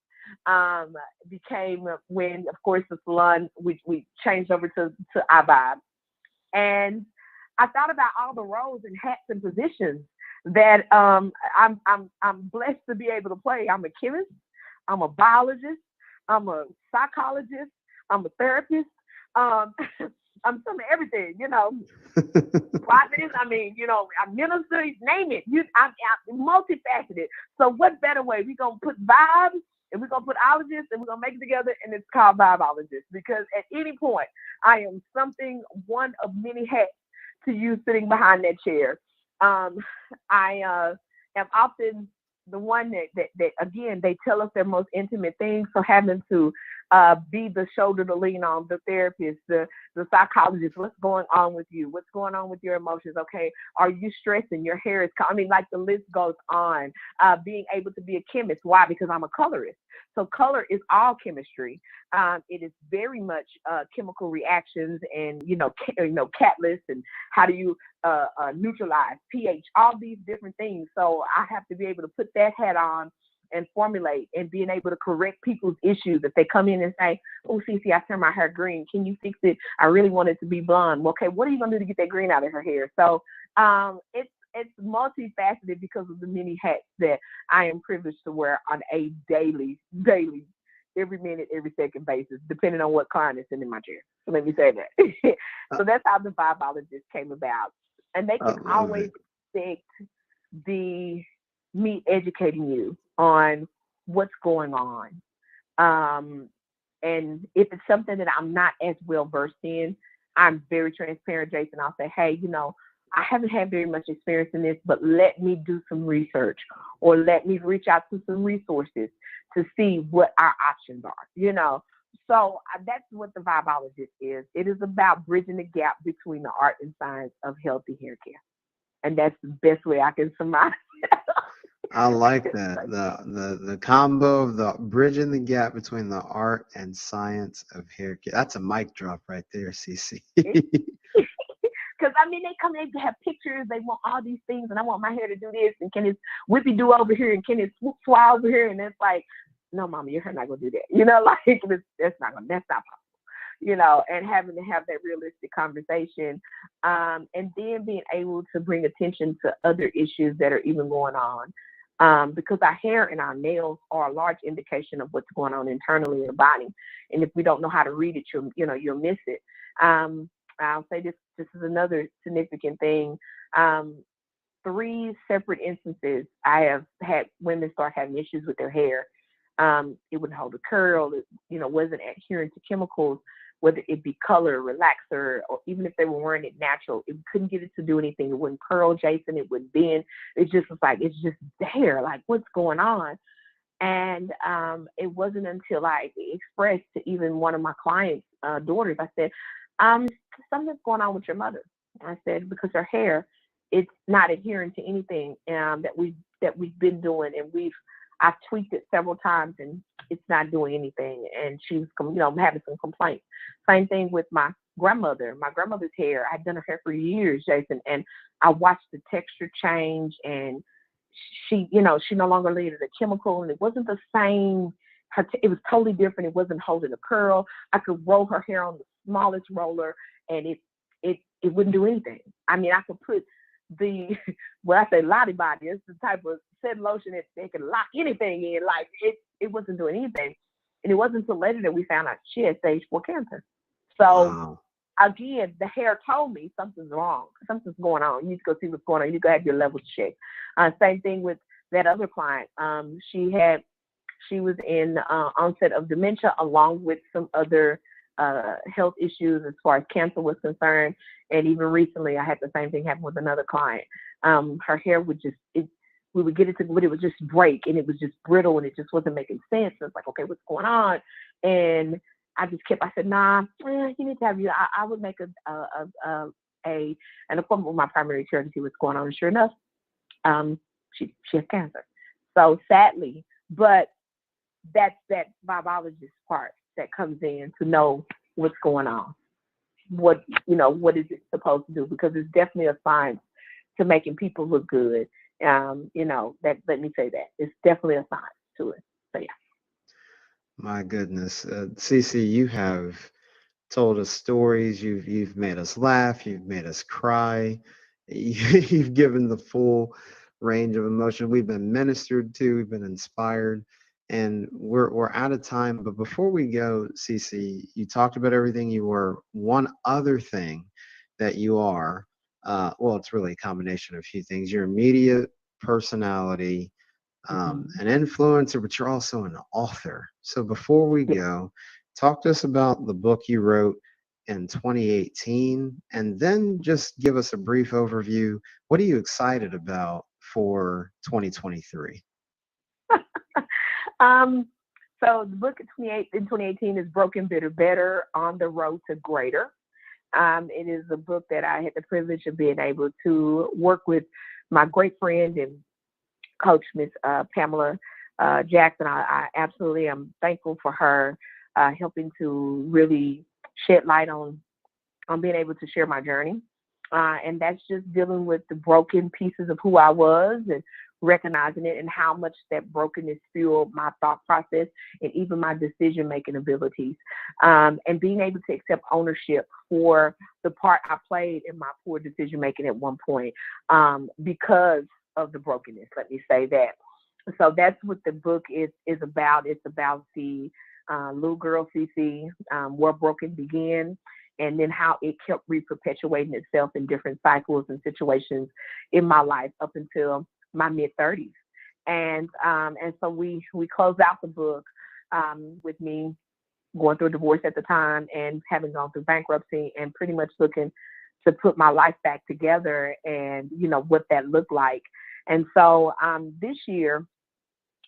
became when, of course, the salon we changed over to iVibe, and I thought about all the roles and hats and positions that I'm blessed to be able to play. I'm a chemist, I'm a biologist, I'm a psychologist, I'm a therapist, um, I'm some of everything, prophetess. I mean, I'm minister, name it. I'm multifaceted. So what better way? We're gonna put vibes and we're gonna put ologists and we're gonna make it together and it's called vibologist because at any point I am something, one of many hats to you sitting behind that chair. Um, I am often the one that again they tell us their most intimate things. So having to be the shoulder to lean on, the therapist, the psychologist. What's going on with you? What's going on with your emotions? Okay, are you stressing? Your hair is. I mean, like the list goes on. Being able to be a chemist. Why? Because I'm a colorist. So color is all chemistry. It is very much chemical reactions and catalysts and how do you neutralize pH, all these different things. So I have to be able to put that hat on and formulate and being able to correct people's issues. If they come in and say, oh, Cece, I turned my hair green. Can you fix it? I really want it to be blonde. Well, okay, what are you going to do to get that green out of her hair? So it's multifaceted because of the many hats that I am privileged to wear on a daily, every minute, every second basis, depending on what client is sitting in my chair. So let me say that. I So that's how the vibologist came about. And they I can love always it. expect the me educating you on what's going on. Um, and if it's something that I'm not as well versed in, I'm very transparent, Jason. I'll say, hey, I haven't had very much experience in this, but let me do some research or let me reach out to some resources to see what our options are. So that's what the vibologist is. It is about bridging the gap between the art and science of healthy hair care. And that's the best way I can surmise it. I like that. The combo of the bridging the gap between the art and science of hair care. That's a mic drop right there, CC. Because I mean, they come in to have pictures. They want all these things, and I want my hair to do this, and can it whippy do over here, and can it swoop swah over here, and it's like, no, mama, your hair not gonna do that. Like that's not possible. And having to have that realistic conversation, and then being able to bring attention to other issues that are even going on. Because our hair and our nails are a large indication of what's going on internally in the body. And if we don't know how to read it, you'll miss it. I'll say this is another significant thing. 3 separate instances I have had women start having issues with their hair. It wouldn't hold a curl. It, wasn't adhering to chemicals, whether it be color, relaxer, or even if they were wearing it natural, it couldn't get it to do anything. It wouldn't curl, Jason. It wouldn't bend. It just was like, it's just there. Like, what's going on? And it wasn't until I expressed to even one of my clients' daughters, I said, something's going on with your mother. I said, because her hair, it's not adhering to anything that we've been doing, and I've tweaked it several times, and it's not doing anything. And she was, having some complaints. Same thing with my grandmother. My grandmother's hair, I'd done her hair for years, Jason, and I watched the texture change, and she no longer needed a chemical, and it wasn't the same. It was totally different. It wasn't holding a curl. I could roll her hair on the smallest roller, and it wouldn't do anything. I mean, I could put I say Lottie Body, it's the type of set lotion that can lock anything in. Like, it wasn't doing anything. And it wasn't until later that we found out she had stage 4 cancer. So Wow. again, the hair told me something's wrong. Something's going on. You need to go see what's going on. You need to go have your levels checked. Same thing with that other client. She was in onset of dementia, along with some other health issues as far as cancer was concerned. And even recently, I had the same thing happen with another client. Her hair would we would get it to, but it would just break, and it was just brittle, and it just wasn't making sense. It's like, okay, what's going on? And I said, nah, you need to have I would make an appointment with my primary care to see what's going on. And sure enough, she has cancer. So sadly, but that's that biologist part that comes in to know what's going on. What is it supposed to do? Because it's definitely a science to making people look good. Let me say that. It's definitely a science to it. So yeah. My goodness, Cece, you have told us stories. You've made us laugh. You've made us cry. You've given the full range of emotion. We've been ministered to. We've been inspired, and we're out of time. But before we go, Cece, you talked about everything you were. One other thing that you are, well, it's really a combination of a few things. You're a media personality, an influencer, but you're also an author. So before we go, talk to us about the book you wrote in 2018, and then just give us a brief overview. What are you excited about for 2023? So the book in 2018 is Broken Bitter Better on the Road to Greater. It is a book that I had the privilege of being able to work with my great friend and coach, Miss Pamela Jackson. I absolutely am thankful for her helping to really shed light on being able to share my journey. And that's just dealing with the broken pieces of who I was and recognizing it, and how much that brokenness fueled my thought process and even my decision-making abilities. And being able to accept ownership for the part I played in my poor decision-making at one point because of the brokenness, let me say that. So that's what the book is about. It's about the little girl, Cece, where broken began, and then how it kept re-perpetuating itself in different cycles and situations in my life up until my mid-30s. And so we closed out the book with me going through a divorce at the time and having gone through bankruptcy and pretty much looking to put my life back together and, what that looked like. And so this year,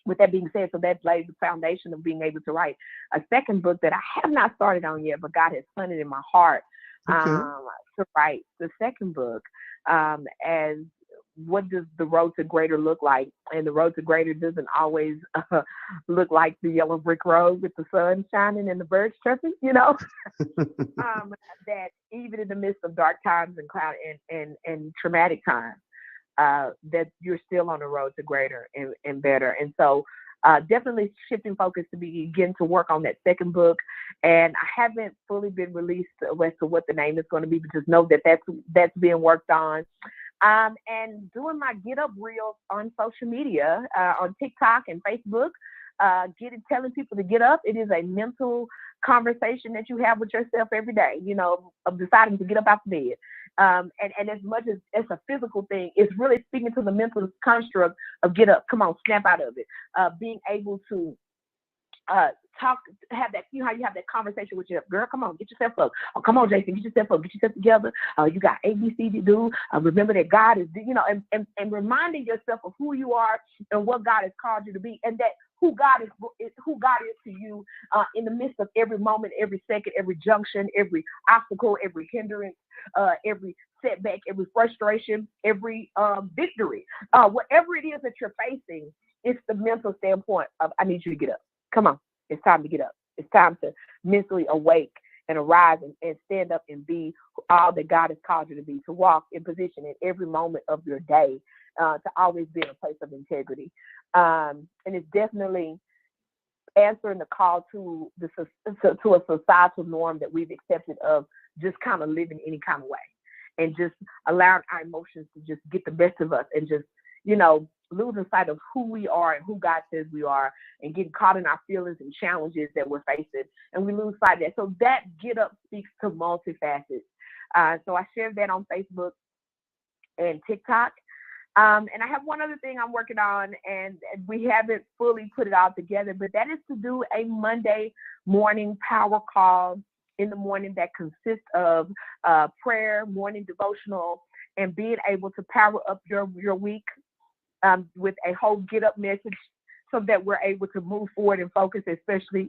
with that being said, so that laid the foundation of being able to write a second book that I have not started on yet, but God has planted in my heart to write the second book as what does the road to greater look like? And the road to greater doesn't always look like the yellow brick road with the sun shining and the birds chirping, that even in the midst of dark times and cloud and traumatic times, that you're still on the road to greater and better. And so definitely shifting focus to begin to work on that second book. And I haven't fully been released as to what the name is going to be, but just know that that's being worked on. And doing my get up reels on social media, on TikTok and Facebook, telling people to get up. It is a mental conversation that you have with yourself every day, of deciding to get up out of bed. And as much as it's a physical thing, it's really speaking to the mental construct of get up, come on, snap out of it. Being able to have that, how you have that conversation with your girl, come on, get yourself up. Oh, come on, Jason, get yourself up, get yourself together. You got ABC to do. Remember that God is, and reminding yourself of who you are and what God has called you to be, and that who God is to you in the midst of every moment, every second, every junction, every obstacle, every hindrance, every setback, every frustration, every victory. Whatever it is that you're facing, it's the mental standpoint of, I need you to get up. Come on. It's time to get up. It's time to mentally awake and arise and stand up and be all that God has called you to be, to walk in position in every moment of your day, to always be in a place of integrity. And it's definitely answering the call to a societal norm that we've accepted of just kind of living any kind of way and just allowing our emotions to just get the best of us and just, losing sight of who we are and who God says we are and getting caught in our feelings and challenges that we're facing. And we lose sight of that. So that get up speaks to multifacets. So I shared that on Facebook and TikTok. And I have one other thing I'm working on, and we haven't fully put it all together, but that is to do a Monday morning power call in the morning that consists of prayer, morning devotional, and being able to power up your week with a whole get up message so that we're able to move forward and focus, especially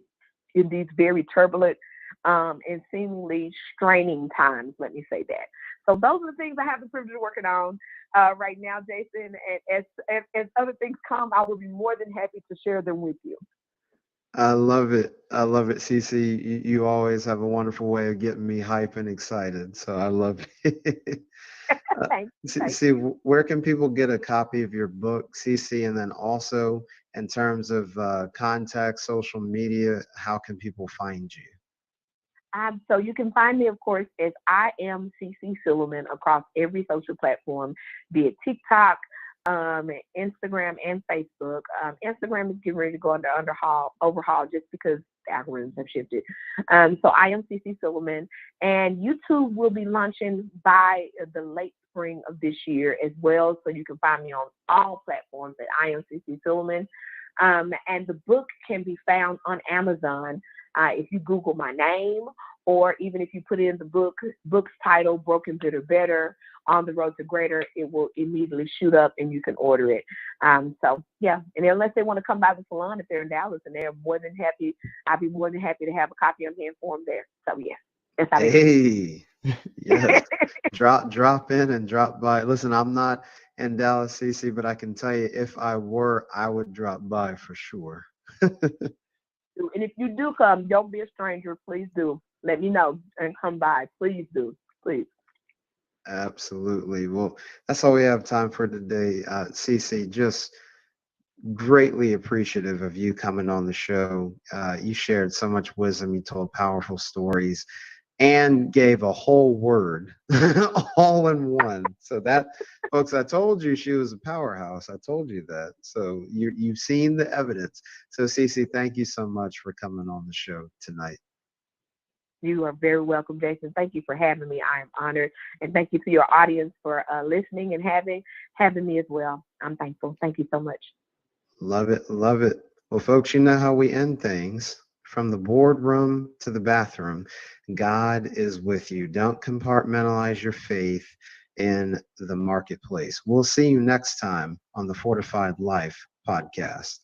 in these very turbulent and seemingly straining times, let me say that. So those are the things I have the privilege of working on right now, Jason. And as other things come, I will be more than happy to share them with you. I love it. I love it, Cece. You always have a wonderful way of getting me hype and excited. So I love it. See, where can people get a copy of your book, Cece? And then also in terms of contact, social media, how can people find you? So you can find me, of course, as I am CC Silverman across every social platform, be it TikTok, Instagram, and Facebook. Instagram is getting ready to go under overhaul just because the algorithms have shifted. So I am CC Silverman, and YouTube will be launching by the late spring of this year as well. So you can find me on all platforms at I am CC Silverman. And the book can be found on Amazon if you Google my name, or even if you put in the book's title, Broken Bitter Better, On the Road to Greater, it will immediately shoot up and you can order it. So yeah, and unless they want to come by the salon, if they're in Dallas, and they're more than happy, I'd be more than happy to have a copy on hand for them there. So yeah, that's how Hey, yes, drop in and drop by. Listen, I'm not in Dallas, CC, but I can tell you, if I were, I would drop by for sure. And if you do come, don't be a stranger. Please do. Let me know and come by. Please do. Please. Absolutely. Well, that's all we have time for today. Cece, just greatly appreciative of you coming on the show. You shared so much wisdom. You told powerful stories and gave a whole word all in one. So that, folks, I told you she was a powerhouse. I told you that. So you've seen the evidence. So Cece, thank you so much for coming on the show tonight. You are very welcome, Jason. Thank you for having me. I am honored. And thank you to your audience for listening and having me as well. I'm thankful. Thank you so much. Love it. Love it. Well, folks, you know how we end things. From the boardroom to the bathroom, God is with you. Don't compartmentalize your faith in the marketplace. We'll see you next time on the Fortified Life podcast.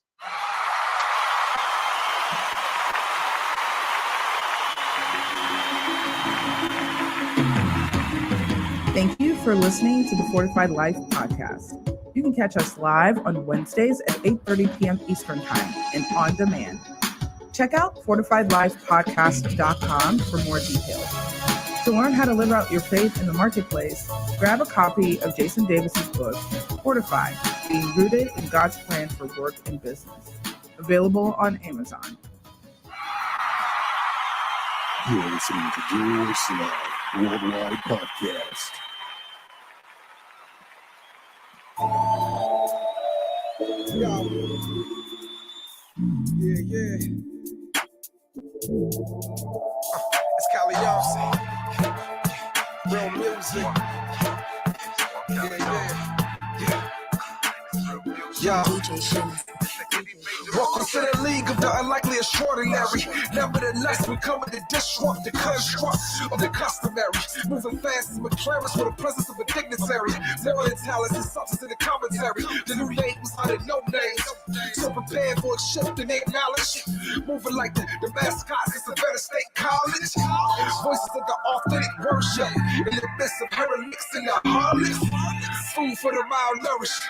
Thank you for listening to the Fortified Life podcast. You can catch us live on Wednesdays at 8:30 p.m. Eastern Time and on demand. Check out FortifiedLifePodcast.com for more details. To learn how to live out your faith in the marketplace, grab a copy of Jason Davis's book, Fortified, Being Rooted in God's Plan for Work and Business. Available on Amazon. You're listening to Jerusalem Worldwide Podcast. Yo. Yeah. It's Calios. Real music. Yeah. Welcome to the league of the unlikely extraordinary. Nevertheless, we come to disrupt the construct of the customary. Moving fast as McLaren's with the presence of a dignitary. More than talents and substance in the commentary. The new names are the no names. So prepared for a shift in their knowledge. Moving like the mascots of Savannah State College. Voices of the authentic worship. In the midst of heretics and the harlots. Food for the malnourished.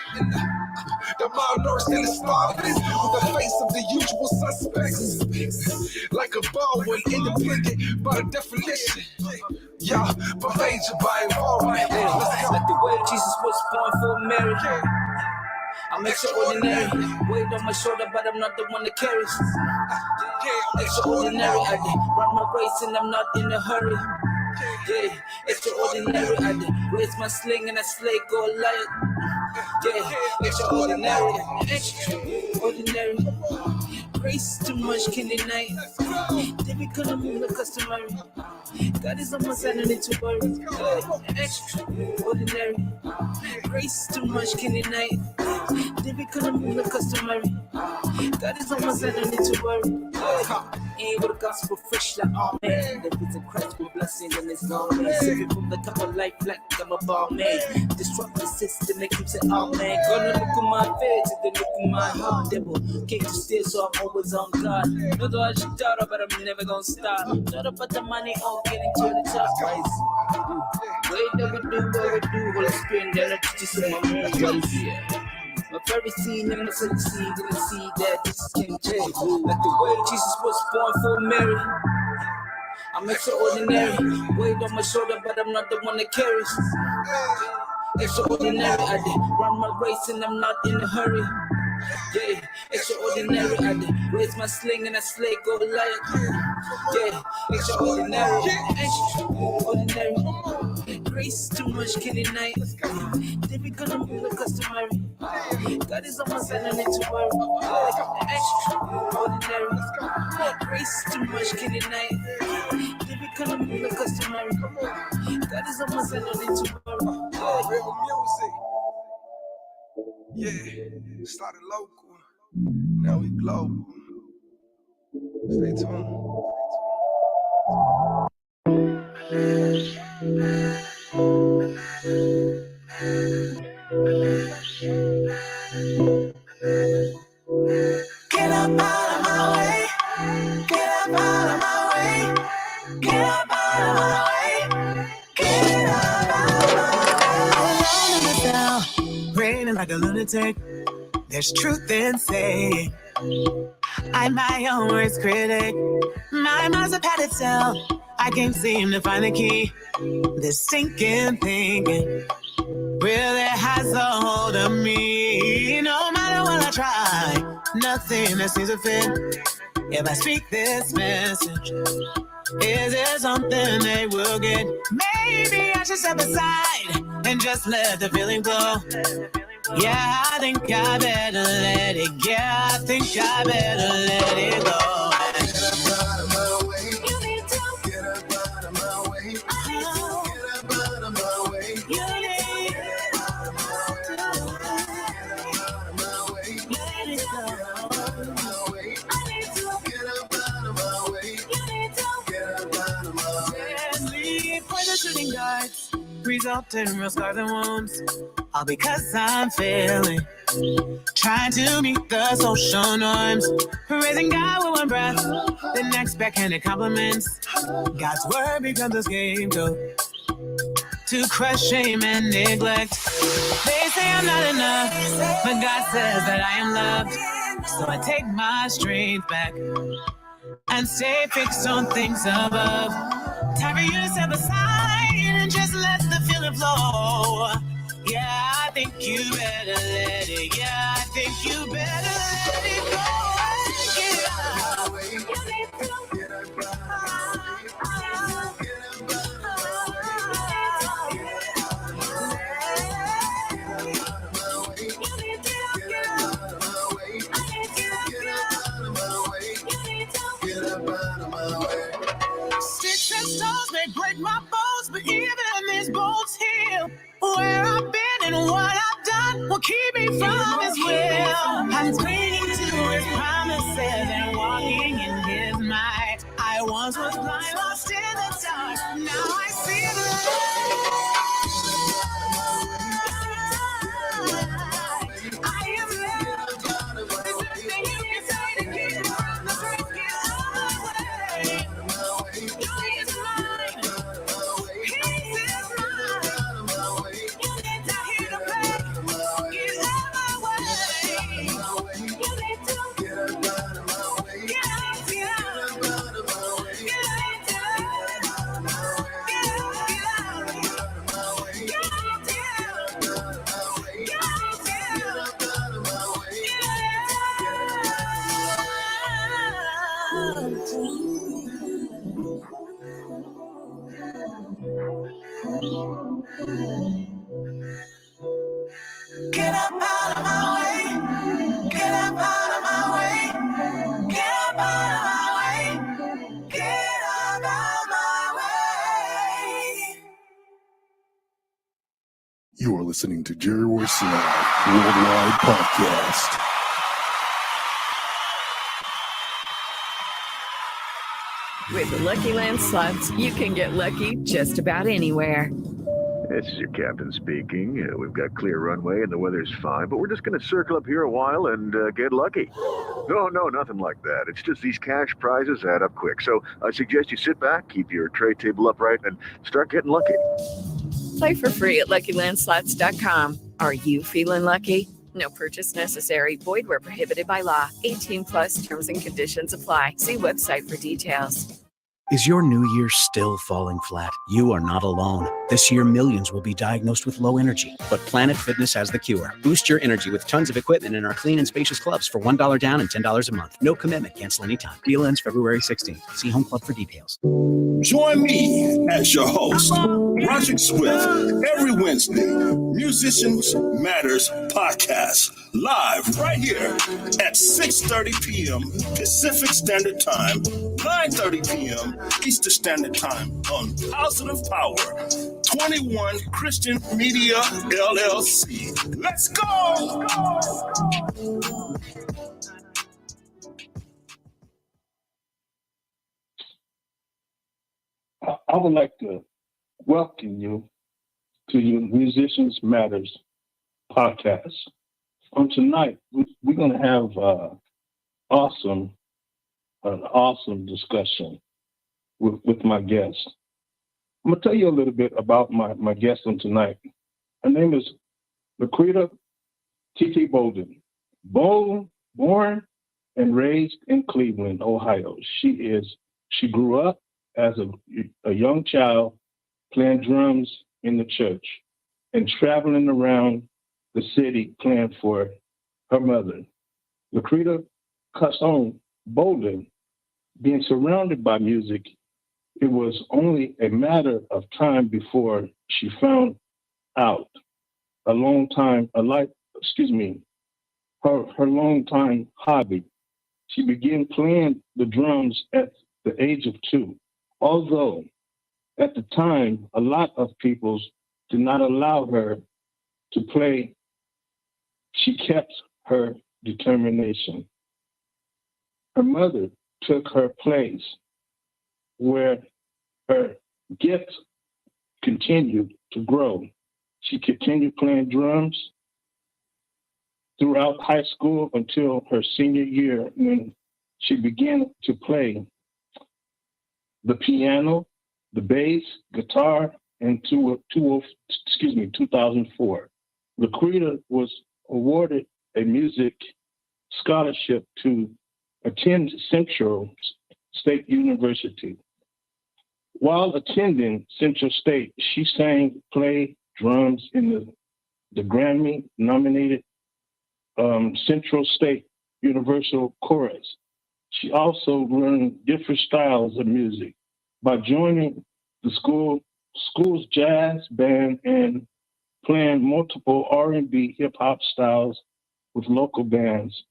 The malnourished and the starving. With the face of the usual suspects. Like a Baldwin, independent by the definition. Yeah, but major by involvement. Like the way Jesus was born for Mary. I'm extraordinary. Weight on my shoulder, but I'm not the one that carries. Extraordinary. I did run my race and I'm not in a hurry. Yeah, extraordinary. I did raise my sling and I slay Goliath. Yeah, extraordinary. Extraordinary. Grace too much can deny. They be calling me the customary. God is on my side, no need to worry. Extraordinary. Grace too much can deny. They be calling me the customary. God is on my side, no need to worry. Ain't with the gospel fresh like all man. There is a Christ with blessings and it's all man. Sipping from the cup of life like I'm a ball man. Disrupt the system that keeps it all man. Gonna look at my face, then look at my heart. Devil came to steal, so I'm always on God. No though I should doubt, but I'm never gonna stop. Thought about the money, all getting to the top, guys. Wait, that we do what we do. Holy Spirit, then I teach you some more ways. My very seed, never succeed in the seed that Jesus can change. Like the way Jesus was born for Mary. I'm extraordinary. Weight on my shoulder, but I'm not the one that carries. Extraordinary. I did run my race and I'm not in a hurry. Yeah, extraordinary. I did raise my sling and I slay Goliath. Yeah, extraordinary. Extraordinary. Grace too much can deny. They be gonna be the customary. God is on my side, no need to worry. Extraordinary. Grace too much can deny. They be gonna be the customary. God is on my side, no need to worry. Real music. Yeah, started local. Now we global. Stay tuned. Get up out of my way. Get up out of my way. Get up out of my way. Get up out of my way. Alone raining like a lunatic. There's truth in saying I'm my own worst critic. My mind's a pat itself. I can't seem to find the key. This sinking thinking really has a hold of me. No matter what I try, nothing that seems to fit. If I speak this message, is it something they will get? Maybe I should step aside and just let the feeling go. Yeah, I think I better let it. Yeah, I think I better let it go. Get up out of my way. You need to get up out of my way. Get up out of my way. You need to get out of my way. Let it go. I need to get up out of my way. You need to get up out of my way. Sleep for the shooting guards, result in real scars and wounds. All because I'm failing, trying to meet the social norms. Raising God with one breath, the next backhanded compliments. God's word becomes a scapegoat to crush shame and neglect. They say I'm not enough, but God says that I am loved. So I take my strength back and stay fixed on things above. Time for you to step aside and just let the feeling flow. Yeah, I think you better let it. Yeah, I think you better let it go. Get out of my way. You need to get out of my way. Sticks and stones may break my bones, but even these bones heal. Where I've been and what I've done will keep me from His will. I'm clinging to His promises and walking in His might. I once was blind, lost in the dark. Now I see the light. I am loved. There's nothing you can say to keep me from the break. Get out of my way. Joy is mine. Peace is mine. You need to hear the play. Get out of my way. You need to get out of my way. Get out, get out. Get out, get out. Get out, get out. Get out, get Get up out of my way. Get up out of my way. Get up out of my way. Get up out of my way. You are listening to Jerry Royce Live Worldwide Podcast. With the Lucky Land Slots, you can get lucky just about anywhere. This is your captain speaking. We've got clear runway and the weather's fine, but we're just going to circle up here a while and get lucky. No, nothing like that. It's just these cash prizes add up quick. So I suggest you sit back, keep your tray table upright, and start getting lucky. Play for free at LuckyLandSlots.com. Are you feeling lucky? No purchase necessary. Void where prohibited by law. 18 plus terms and conditions apply. See website for details. Is your new year still falling flat? You are not alone. This year, millions will be diagnosed with low energy, but Planet Fitness has the cure. Boost your energy with tons of equipment in our clean and spacious clubs for $1 down and $10 a month. No commitment. Cancel anytime. Deal ends February 16th. See Home Club for details. Join me as your host, Roger Swift, every Wednesday, Musicians Matters Podcast, live right here at 6:30 p.m. Pacific Standard Time, 9:30 p.m. Eastern Standard Time on Positive Power, 21 Christian Media LLC. Let's go! I would like to welcome you to your Musicians Matters podcast. Tonight, we're going to have an awesome discussion with my guest. I'm going to tell you a little bit about my guest on tonight. Her name is Laquita T.T. Bolden. Born and raised in Cleveland, Ohio. She grew up as a young child playing drums in the church and traveling around the city playing for her mother. Laquita Casson Bolden, being surrounded by music, it was only a matter of time before she found out her long-time hobby. She began playing the drums at the age of 2. Although at the time, a lot of people did not allow her to play, she kept her determination. Her mother took her place where her gift continued to grow. She continued playing drums throughout high school until her senior year, when she began to play the piano, the bass, guitar, in 2004. Laquita was awarded a music scholarship to attend Central State University. While attending Central State, she sang, played drums in the Grammy-nominated Central State Universal Chorus. She also learned different styles of music by joining the school's jazz band and playing multiple R&B hip-hop styles with local bands.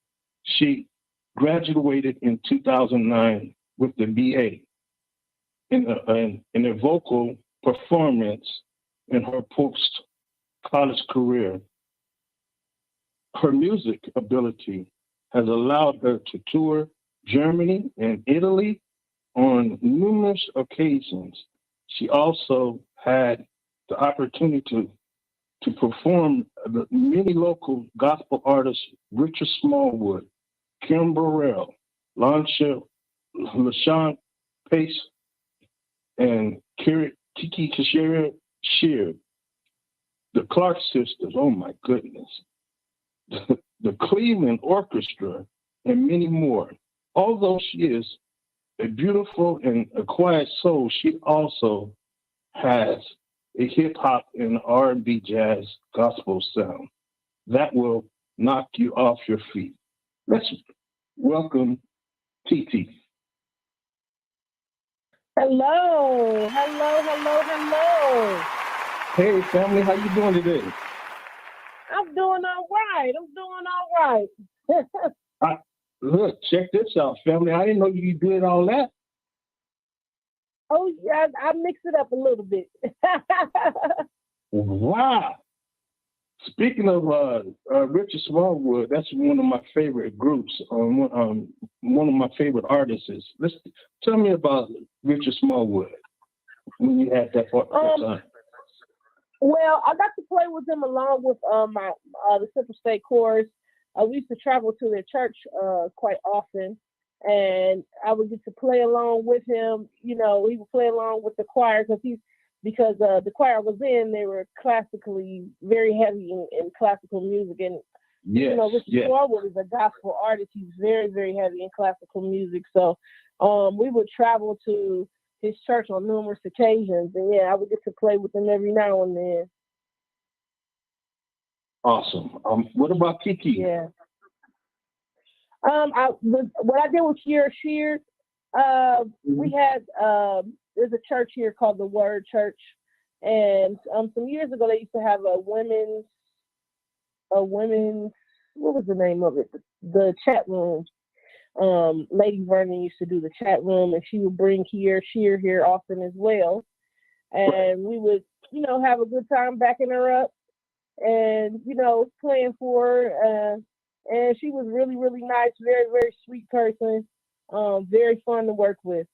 She graduated in 2009 with the BA in a vocal performance in her post-college career. Her music ability has allowed her to tour Germany and Italy on numerous occasions. She also had the opportunity to perform the many local gospel artists, Richard Smallwood, Kim Burrell, LaShawn Pace, and Kiki Shear, the Clark sisters, oh my goodness, the Cleveland Orchestra, and many more. Although she is a beautiful and a quiet soul, she also has a hip-hop and R&B jazz gospel sound that will knock you off your feet. Let's welcome TT. Hello. Hey, family, how you doing today? I'm doing all right. Look, check this out, family. I didn't know you did all that. Oh, yeah, I mixed it up a little bit. Wow. Speaking of Richard Smallwood, that's one of my favorite groups, one of my favorite artists. Tell me about Richard Smallwood when you had that time. Well, I got to play with him along with the Central State Chorus. We used to travel to their church quite often, and I would get to play along with him. You know, he would play along with the choir because the choir I was in, they were classically very heavy in classical music. And, you know, Richard Smallwood is a gospel artist. He's very, very heavy in classical music. So we would travel to his church on numerous occasions. And, yeah, I would get to play with him every now and then. Awesome. What about Kiki? Yeah. What I did with Sheer, we had there's a church here called the Word Church, and some years ago they used to have a women's what was the name of it? The chat room. Lady Vernon used to do the chat room, and she would bring Sheer here often as well, and we would have a good time backing her up. And, playing for her. And she was really, really nice, very, very sweet person, very fun to work with.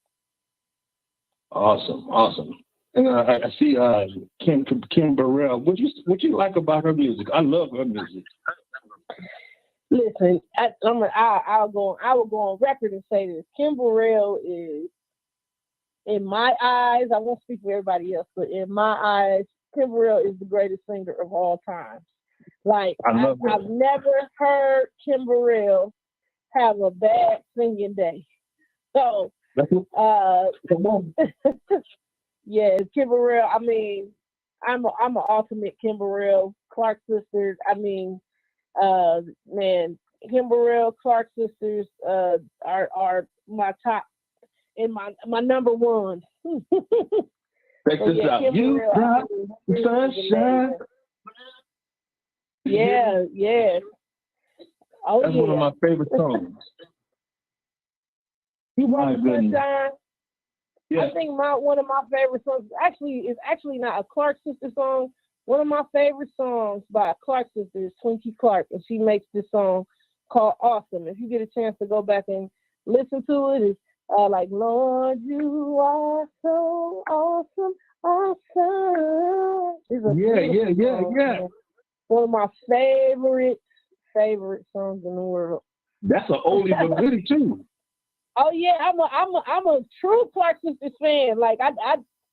Awesome. And I see Kim Burrell. What you like about her music? I love her music. Listen, I will go on record and say this. Kim Burrell is, in my eyes, I won't speak for everybody else, but in my eyes, Kim Burrell is the greatest singer of all time. Like, I've never heard Kim Burrell have a bad singing day. So, yeah, Kim Burrell. I mean, I'm an ultimate Kim Burrell, Clark sisters. I mean, man, Kim Burrell, Clark sisters are my top and my number one. Check this out. Kim you brought sunshine. Yeah. Oh, that's one of my favorite songs. You brought the sunshine. Yeah. I think one of my favorite songs is actually not a Clark sister song. One of my favorite songs by a Clark sister is Twinkie Clark, and she makes this song called Awesome. If you get a chance to go back and listen to it, it's like, Lord, you are so awesome. Yeah. One of my favorite songs in the world. That's an oldie but goodie too. Oh yeah, I'm a true Clark sisters fan. Like I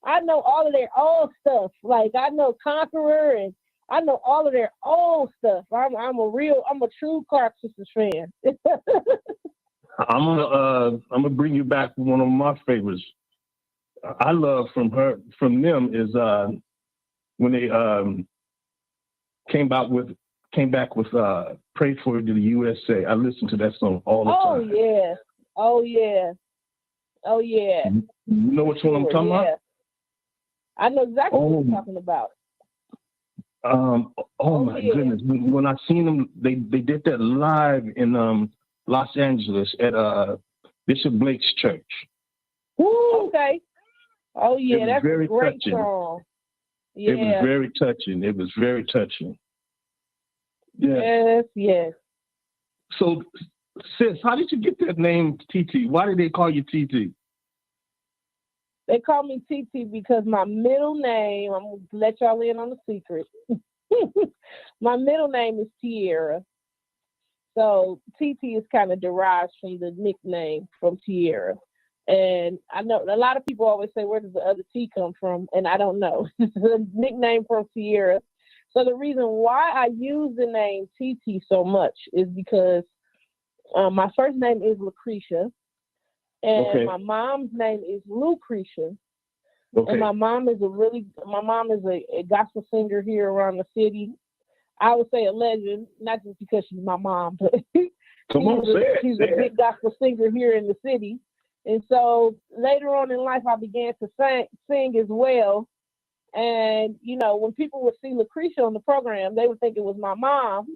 I know all of their old stuff. Like I know Conqueror and I know all of their old stuff. I'm a true Clark Sisters fan. I'm gonna bring you back one of my favorites. I love from them is when they came back with "Pray for the USA." I listen to that song all the time. Oh yeah. You know which one I'm talking about? I know exactly what you're talking about. My goodness! When I seen them, they did that live in Los Angeles at Bishop Blake's church. Woo, okay. Oh yeah, that's very a great touching. song. Yeah. It was very touching. Yeah. Yes. So, sis, how did you get that name TT? Why did they call you TT? They call me TT because my middle name, I'm going to let y'all in on the secret. My middle name is Tierra. So TT is kind of derived from the nickname from Tierra. And I know a lot of people always say, where does the other T come from? And I don't know. It's a nickname from Tierra. So the reason why I use the name TT so much is because my first name is Lucretia. And my mom's name is Lucretia. Okay. And my mom is a gospel singer here around the city. I would say a legend, not just because she's my mom, but she's a big gospel singer here in the city. And so later on in life, I began to sing as well. And, when people would see Lucretia on the program, they would think it was my mom.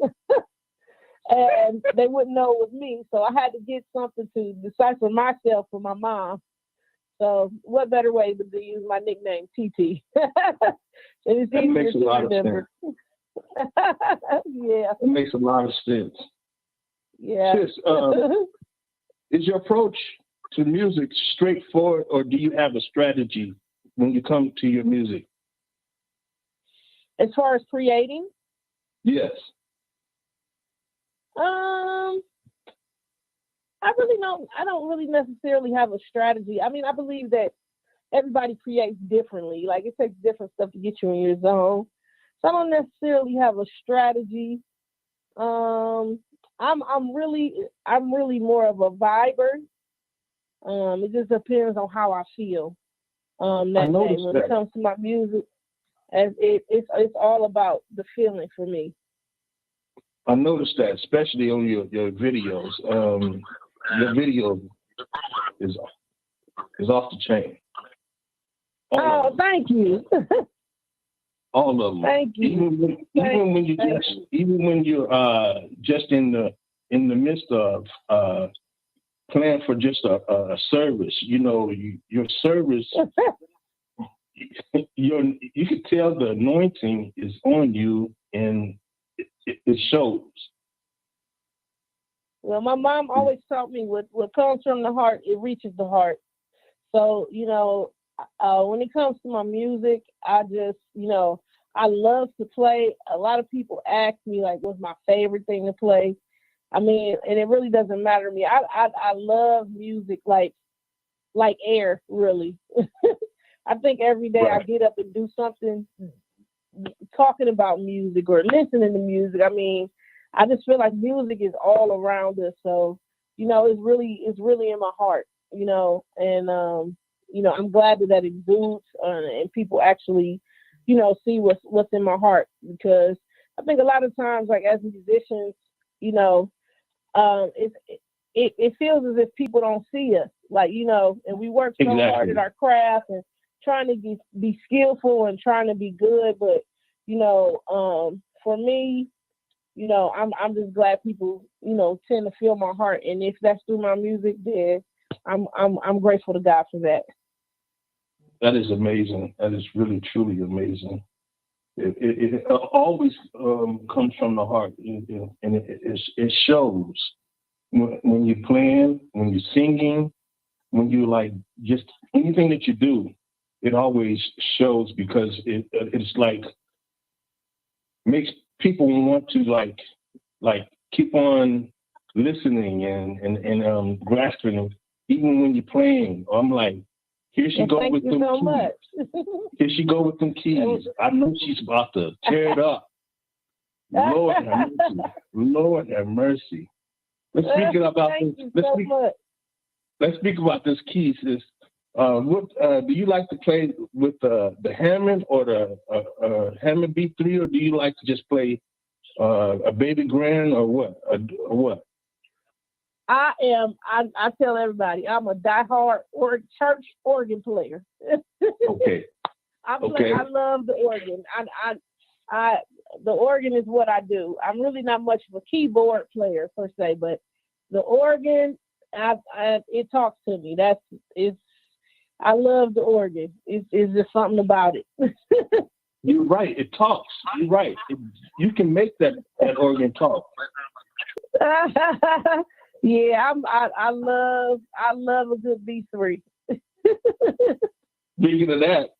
And they wouldn't know it was me. So I had to get something to decipher myself for my mom. So what better way than to use my nickname, TT? It's that makes a lot of sense. Yeah. It makes a lot of sense. Yeah. Sis, is your approach to music straightforward, or do you have a strategy when you come to your music? As far as creating? Yes. I don't really necessarily have a strategy. I mean, I believe that everybody creates differently. Like it takes different stuff to get you in your zone. So I don't necessarily have a strategy. I'm really more of a viber. It just depends on how I feel. That day. When it comes to my music, it's all about the feeling for me. I noticed that, especially on your videos. Your video is off the chain. Thank you. All of them. Thank you. Even when you're just in the midst of plan for just a service, your service. You can tell the anointing is on you, and it shows. Well, my mom always taught me what comes from the heart, it reaches the heart. So, when it comes to my music, I just, I love to play. A lot of people ask me, like, what's my favorite thing to play? I mean, and it really doesn't matter to me. I love music like air, really. I think every day I get up and do something talking about music or listening to music. I mean, I just feel like music is all around us. So, it's really in my heart, and, I'm glad that exudes and people actually, see what's in my heart, because I think a lot of times, like as musicians, it feels as if people don't see us, like, and we work so hard at our craft and trying to be skillful and trying to be good. But, for me, I'm just glad people, tend to feel my heart. And if that's through my music, then I'm grateful to God for that. That is amazing. That is really, truly amazing. It always comes from the heart, and it shows when you're playing, when you're singing, when you like just anything that you do. It always shows, because it's like makes people want to like keep on listening and grasping, even when you're playing. I'm like, Here she go thank with you them so keys. much. Here she go with them keys. I know she's about to tear it up. Lord have mercy. Lord have mercy. Let's speak about Thank this. you so much. Let's speak about this key, sis. What do you like to play with the Hammond or the Hammond B3, or do you like to just play a baby grand or what? What? I tell everybody I'm a diehard church organ player. Okay. I love the organ. The organ is what I do. I'm really not much of a keyboard player per se, but the organ, it talks to me. I love the organ. It's just something about it. You're right. It talks. You're right. You can make that organ talk. Yeah, I love a good B3. Speaking of that,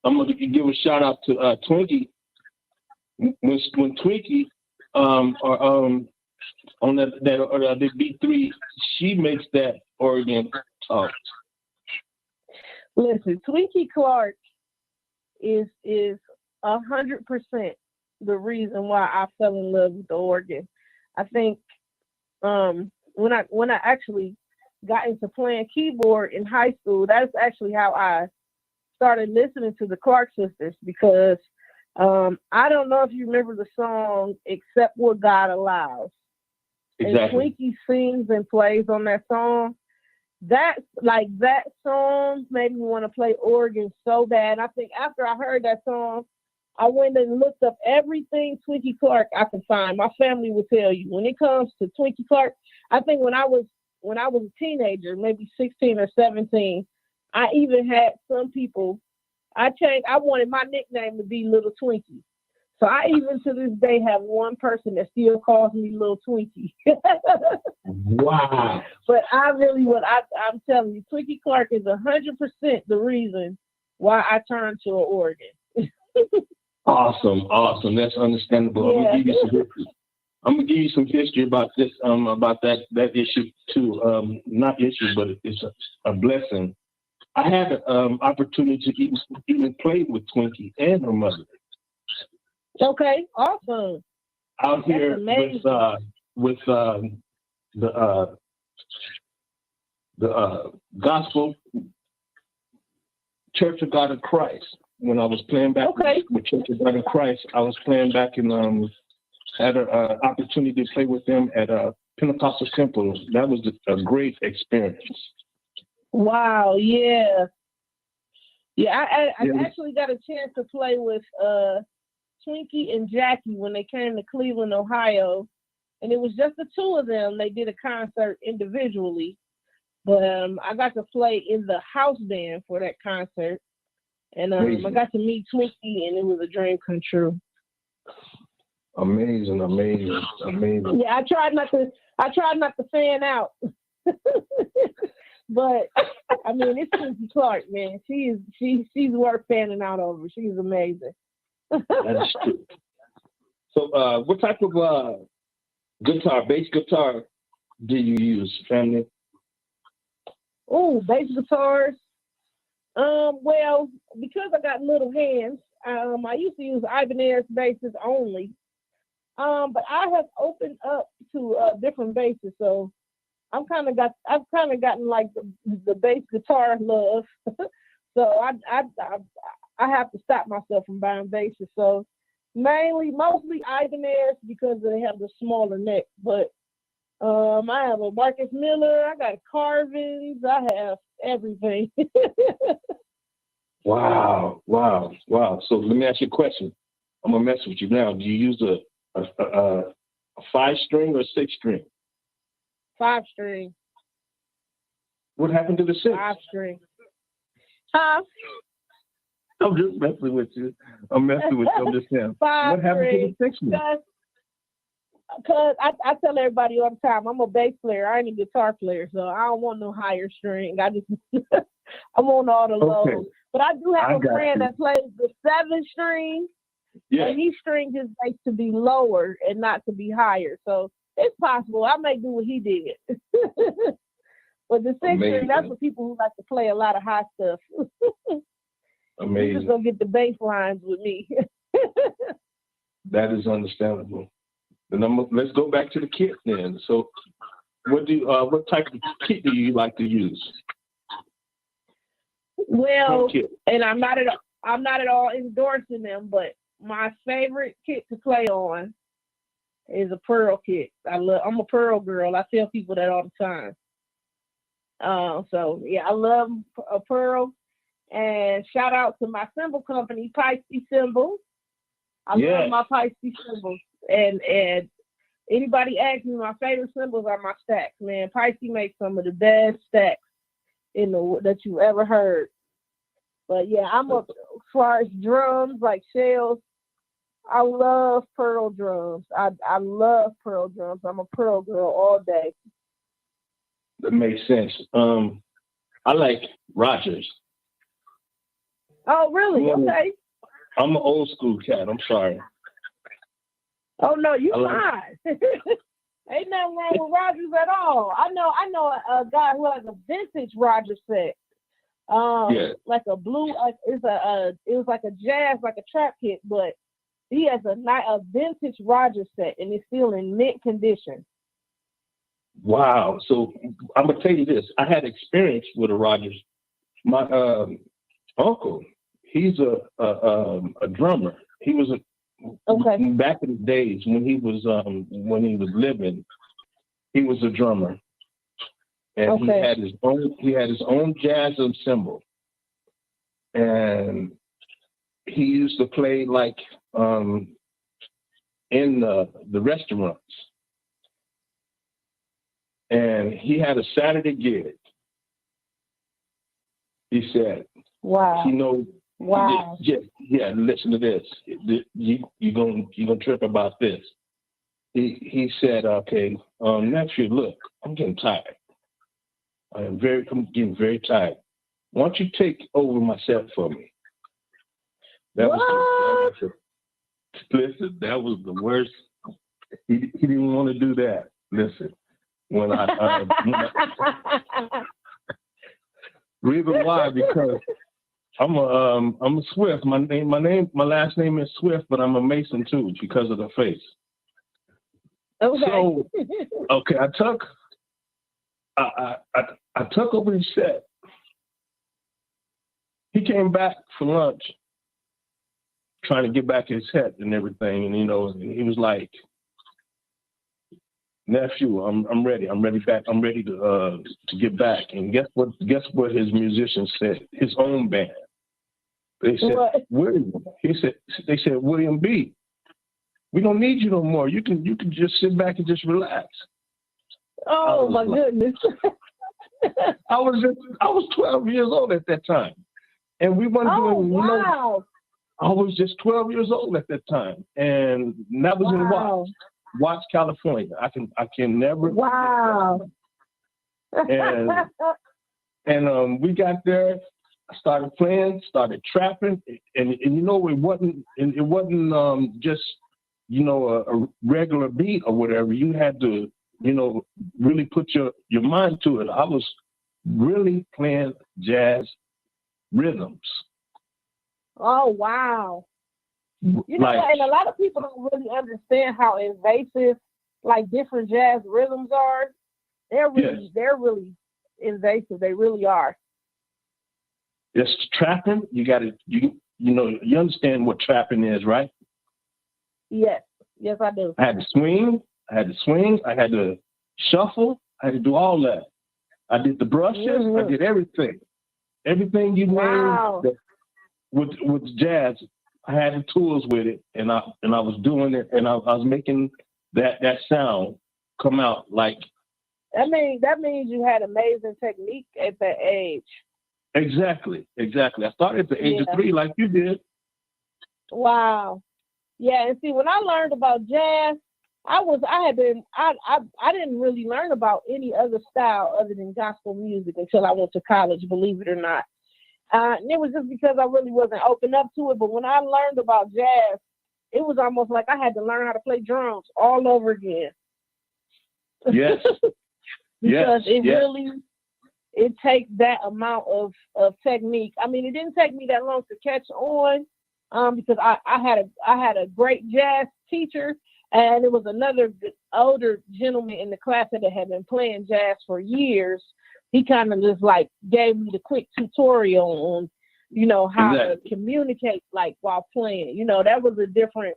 I'm gonna give a shout out to Twinkie. When Twinkie on that B3, she makes that organ talk. Listen, Twinkie Clark is 100% the reason why I fell in love with the organ. I think when I actually got into playing keyboard in high school, that's actually how I started listening to the Clark sisters, because I don't know if you remember the song "Accept What God Allows." Exactly. And Twinkie sings and plays on that song. That song made me want to play organ so bad. I think after I heard that song, I went and looked up everything Twinkie Clark I could find. My family will tell you, when it comes to Twinkie Clark, I think when I was a teenager, maybe 16 or 17, I even had some people. I wanted my nickname to be Little Twinkie. So I even to this day have one person that still calls me Little Twinkie. Wow. But I'm telling you, Twinkie Clark is 100% the reason why I turned to an organ. Awesome. That's understandable. Yeah. I'm gonna give you some history about this, about that issue too. Not issue, but it's a blessing. I had an opportunity to even play with Twinkie and her mother. Okay, awesome. Out here with the Gospel Church of God in Christ. When I was playing back with Church of God in Christ, I was playing back in had an opportunity to play with them at a Pentecostal temple. That was a great experience. Wow, yeah. Yeah, I actually got a chance to play with Twinkie and Jackie when they came to Cleveland, Ohio. And it was just the two of them. They did a concert individually. But I got to play in the house band for that concert. And I got to meet Twinkie, and it was a dream come true. Amazing. Yeah, I tried not to fan out. But I mean, it's Twinkie Clark, man. She's worth fanning out over. She's amazing. That is true. So what type of bass guitar do you use, family? Oh, bass guitars. Well, because I got little hands, I used to use Ibanez basses only. But I have opened up to different basses, so I've kind of gotten like the bass guitar love. So I have to stop myself from buying basses. So mostly Ibanez because they have the smaller neck. But I have a Marcus Miller. I got Carvins. I have everything. Wow. So let me ask you a question. I'm gonna mess with you now. Do you use a 5-string or 6-string? 5-string. What happened to the 6? 5-string. Huh? I'm just messing with you. I'm just saying. What happened to the 6-string? Because I tell everybody all the time, I'm a bass player. I ain't a guitar player, so I don't want no higher string. I want all the lows. But I do have a friend that plays the 7-string, and he strings his bass to be lower and not to be higher. So it's possible. I may do what he did. But the 6 string, Amazing. that's for people who like to play a lot of high stuff. You're Amazing. just gonna get the bass lines with me. That is understandable. Let's go back to the kit then. So, what type of kit do you like to use? Well, and I'm not at all endorsing them, but my favorite kit to play on is a pearl kit. I'm a pearl girl. I tell people that all the time. So yeah, I love a pearl. And shout out to my cymbal company, Pisces Cymbals. I love my Pisces cymbals. And anybody asks me, my favorite cymbals are my stacks, man. Pisces makes some of the best stacks that you ever heard. But yeah, I'm as far as drums, like shells, I love pearl drums. I love pearl drums. I'm a pearl girl all day. That makes sense. I like Rogers. Oh, really? Okay. I'm an old school cat. I'm sorry. Oh no, you fine. Ain't nothing wrong with Rogers at all. I know a guy who has a vintage Rogers set. Like a blue. It was like a jazz, like a trap kit, but he has a vintage Rogers set, and it's still in mint condition. Wow. So I'm gonna tell you this. I had experience with a Rogers. My uncle, he's a drummer. He was back in the days when he was living. He was a drummer, and he had his own jazz ensemble, and he used to play like in the restaurants. And he had a Saturday gig. He said, "Wow, wow, yeah. Listen to this. You're gonna trip about this." He said, "Okay, nephew, look, I'm getting tired. I'm getting very tired. Why don't you take over my set for me?" That was the worst. He didn't want to do that. Listen. When reason why, because I'm a Swift. My last name is Swift, but I'm a Mason too because of the face. Okay. So I took over his set. He came back for lunch, trying to get back his set and everything, and he was like, "Nephew, I'm ready. I'm ready back. I'm ready to get back." And guess what his musicians said? His own band. They said, what? "William." They said, "William B, we don't need you no more. You can just sit back and just relax." Oh my goodness. I was 12 years old at that time, and we weren't doing. Wow. I was just 12 years old at that time, and that was in Watts, California. I can never. Wow. And we got there. I started playing, started trapping, and it wasn't just a regular beat or whatever. You had to really put your mind to it. I was really playing jazz rhythms. Oh wow. And a lot of people don't really understand how invasive like different jazz rhythms are. They're really invasive. They really are. It's trapping. You understand what trapping is, right? Yes, I do. I had to swing. I had to shuffle. I had to do all that. I did the brushes. I did everything. Everything you named with jazz. I had the tools with it, and I was doing it, and I was making that sound come out like. That means you had amazing technique at that age. Exactly. I started at the age of 3, like you did. Wow. Yeah, and see, when I learned about jazz, I didn't really learn about any other style other than gospel music until I went to college, believe it or not. And it was just because I really wasn't open up to it. But when I learned about jazz, it was almost like I had to learn how to play drums all over again. Yes. Because it it takes that amount of technique. I mean, it didn't take me that long to catch on, because I had a great jazz teacher, and it was another older gentleman in the class that had been playing jazz for years. He kind of just like gave me the quick tutorial on, you know, how to communicate like while playing. You know, that was a different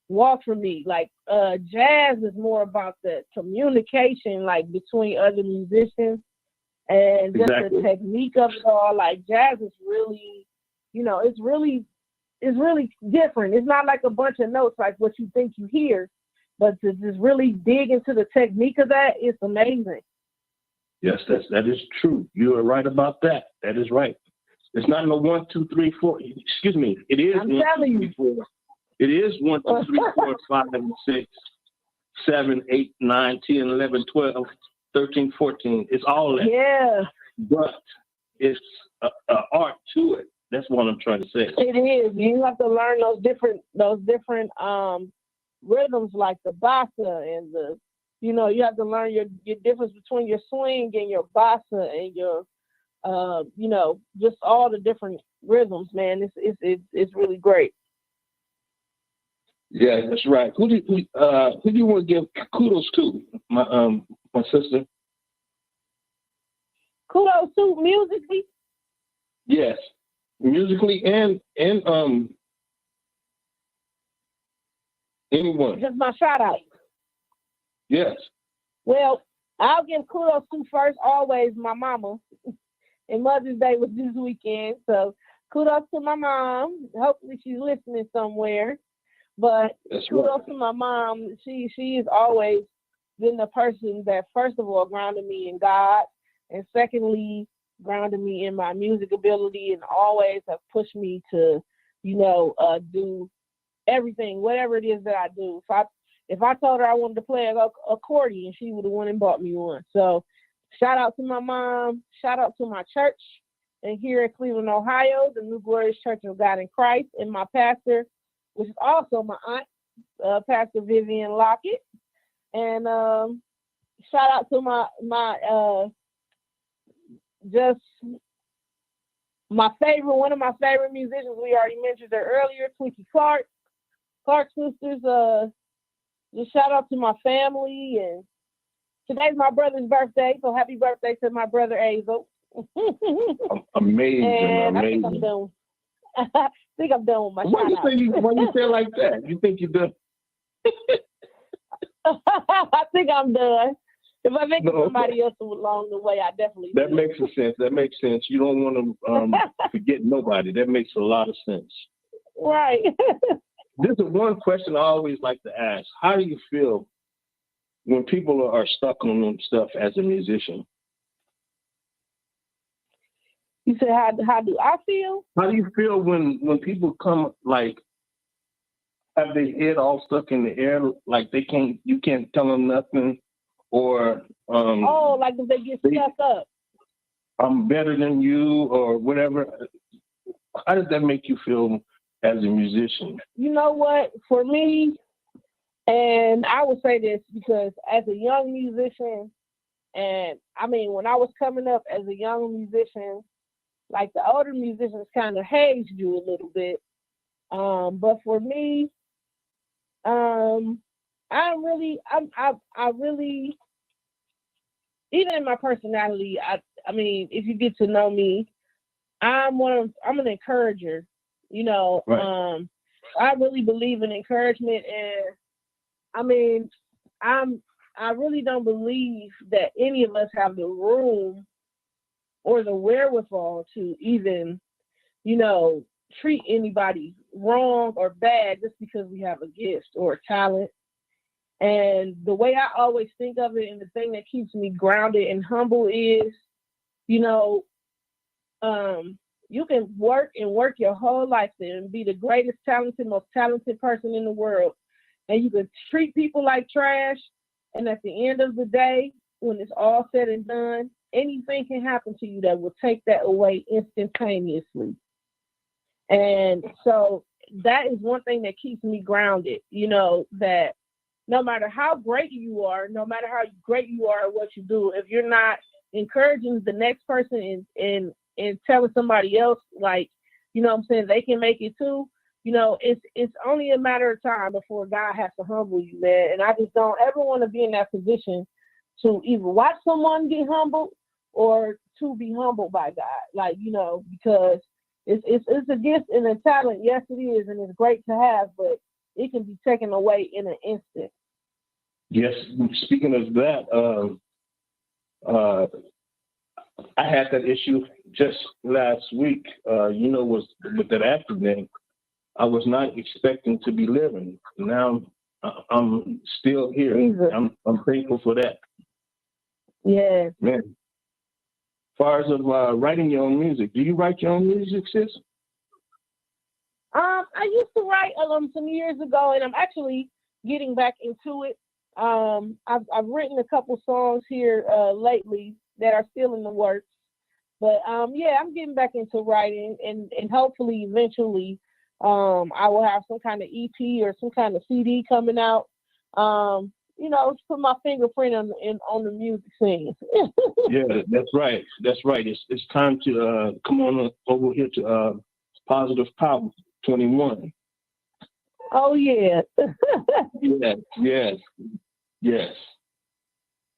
walk for me. Like jazz is more about the communication, like between other musicians, and just the technique of it all. Like jazz is really, you know, it's really different. It's not like a bunch of notes like what you think you hear, but to just really dig into the technique of that, it's amazing. Yes, that is true. You are right about that. That is right. It's not no 1, 2, 3, 4. Excuse me. It is 1, 2, 3, 4. It is 1, 2, 3, 4, 5, 6, 7, 8, 9, 10, 11, 12, 13, 14. It's all that. Yeah. But it's an art to it. That's what I'm trying to say. It is. You have to learn those different rhythms, like the bossa and the, you know, you have to learn your difference between your swing and your bossa and your, you know, just all the different rhythms, man. It's really great. Yeah, that's right. Who do you want to give kudos to? My sister. Kudos to musically. Yes, musically and anyone. Just my shout out. Yes. Well, I'll give kudos to first always my mama. And Mother's Day was this weekend, so kudos to my mom. Hopefully she's listening somewhere. But kudos to my mom. She has always been the person that, first of all, grounded me in God, and secondly, grounded me in my music ability, and always have pushed me to, you know, do everything, whatever it is that I do. If I told her I wanted to play an accordion, she would have went and bought me one. So shout out to my mom. Shout out to my church and here in Cleveland, Ohio, the New Glorious Church of God in Christ, and my pastor, which is also my aunt, Pastor Vivian Lockett. And shout out to my one of my favorite musicians. We already mentioned her earlier, Twinkie Clark sisters. Just shout out to my family. And today's my brother's birthday, so happy birthday to my brother Azel. Amazing. And amazing. I think I'm done with my Why shout out. you say like that? You think you're done? I think I'm done. If I think of somebody else along the way, I definitely That do. makes sense. That makes sense. You don't want to forget nobody. That makes a lot of sense. Right. This is one question I always like to ask. How do you feel when people are stuck on them stuff as a musician? You said, how do I feel? How do you feel when people come, like, have their head all stuck in the air, like you can't tell them nothing, or like if they get stuck up. I'm better than you, or whatever. How does that make you feel as a musician? You know what? For me, and I would say this because as a young musician, and I mean, when I was coming up as a young musician, like the older musicians kind of hazed you a little bit. But for me, I really, even in my personality, I mean, if you get to know me, I'm an encourager, you know. Right. I really believe in encouragement, and I mean, I really don't believe that any of us have the room or the wherewithal to even, you know, treat anybody wrong or bad just because we have a gift or a talent. And the way I always think of it, and the thing that keeps me grounded and humble is, you know, you can work your whole life and be the greatest talented, most talented person in the world, and you can treat people like trash. And at the end of the day, when it's all said and done, anything can happen to you that will take that away instantaneously. And so that is one thing that keeps me grounded, you know, that no matter how great you are, no matter how great you are at what you do, if you're not encouraging the next person and telling somebody else, like, you know what I'm saying, they can make it too. You know, it's only a matter of time before God has to humble you, man. And I just don't ever want to be in that position to either watch someone get humbled or to be humbled by God. Like, you know, because it's a gift and a talent. Yes, it is, and it's great to have, but it can be taken away in an instant. Yes, speaking of that, I had that issue just last week. Was with that accident. I was not expecting to be living. Now I'm still here. I'm thankful for that. Yeah, man. As far as writing your own music, do you write your own music, sis? I used to write some years ago, and I'm actually getting back into it. I've written a couple songs here lately that are still in the works. But yeah, I'm getting back into writing, and hopefully eventually I will have some kind of EP or some kind of CD coming out. Put my fingerprint on the music scene. Yeah, that's right. That's right. It's time to come on over here to Positive Power 21. Oh yeah. Yes.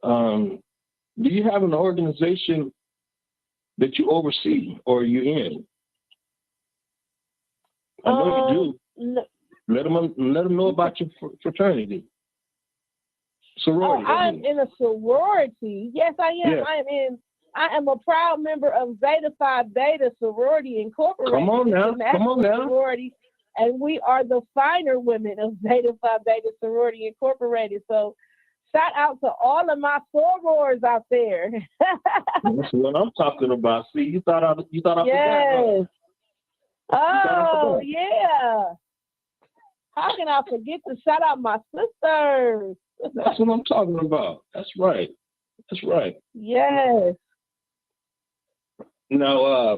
Do you have an organization that you oversee or you're in? I know you do. No. Let them know about your fraternity. Sorority. I'm in a sorority. Yes, I am. Yeah. I am a proud member of Zeta Phi Beta Sorority Incorporated. Come on now. Sorority, and we are the finer women of Zeta Phi Beta Sorority Incorporated. So shout out to all of my sorors out there. That's what I'm talking about. See, you thought I forgot. Yes. Oh, yeah. How can I forget to shout out my sisters? That's what I'm talking about. That's right. Yes. Now,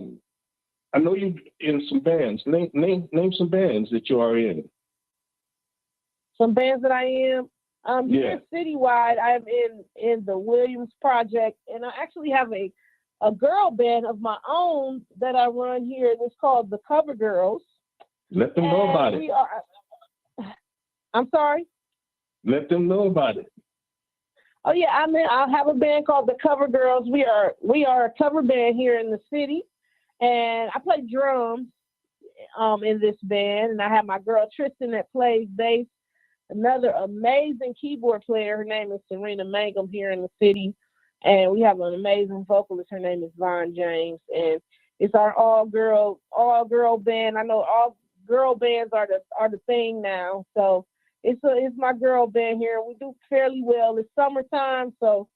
I know you in some bands. Name some bands that you are in. Some bands that I am. Here citywide, I'm in the Williams Project, and I actually have a girl band of my own that I run here. It's called the Cover Girls. Let them know about it. I'm sorry? Let them know about it. Oh yeah, I have a band called the Cover Girls. We are a cover band here in the city, and I play drums in this band, and I have my girl Tristan that plays bass. Another amazing keyboard player. Her name is Serena Mangum here in the city, and we have an amazing vocalist. Her name is Vaughn James, and it's our all girl band. I know all girl bands are the thing now, so. It's my girl band here. We do fairly well. It's summertime, so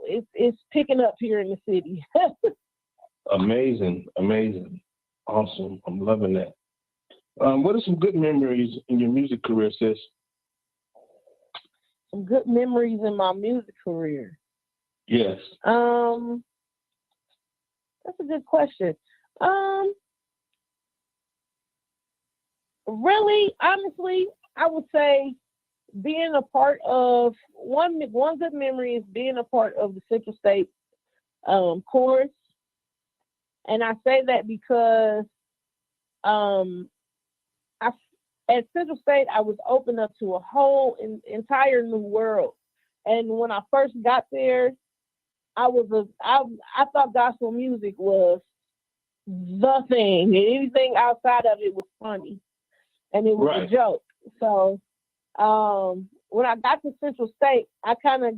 it's picking up here in the city. Amazing. Awesome. I'm loving that. What are some good memories in your music career, sis? Some good memories in my music career. Yes. That's a good question. Really, honestly, I would say being a part of one good memory is being a part of the Central State chorus, and I say that because at Central State I was opened up to a whole entire new world, and when I first got there, I thought gospel music was the thing, and anything outside of it was funny, and it was a joke. So when I got to Central State, I kind of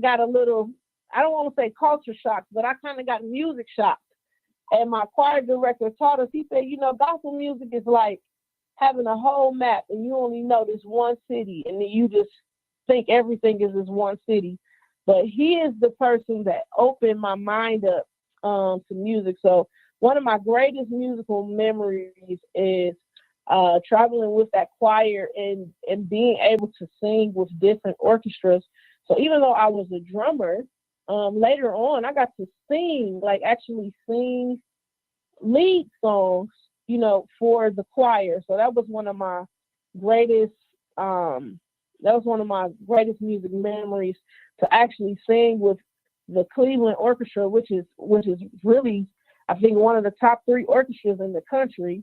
got a little, I don't want to say culture shock, but I kind of got music shocked. And my choir director taught us, he said, gospel music is like having a whole map and you only know this one city and then you just think everything is this one city. But he is the person that opened my mind up to music. So one of my greatest musical memories is traveling with that choir and being able to sing with different orchestras. So even though I was a drummer, later on I got to actually sing lead songs, for the choir. So that was one of my greatest music memories, to actually sing with the Cleveland Orchestra, which is really, I think, one of the top 3 orchestras in the country.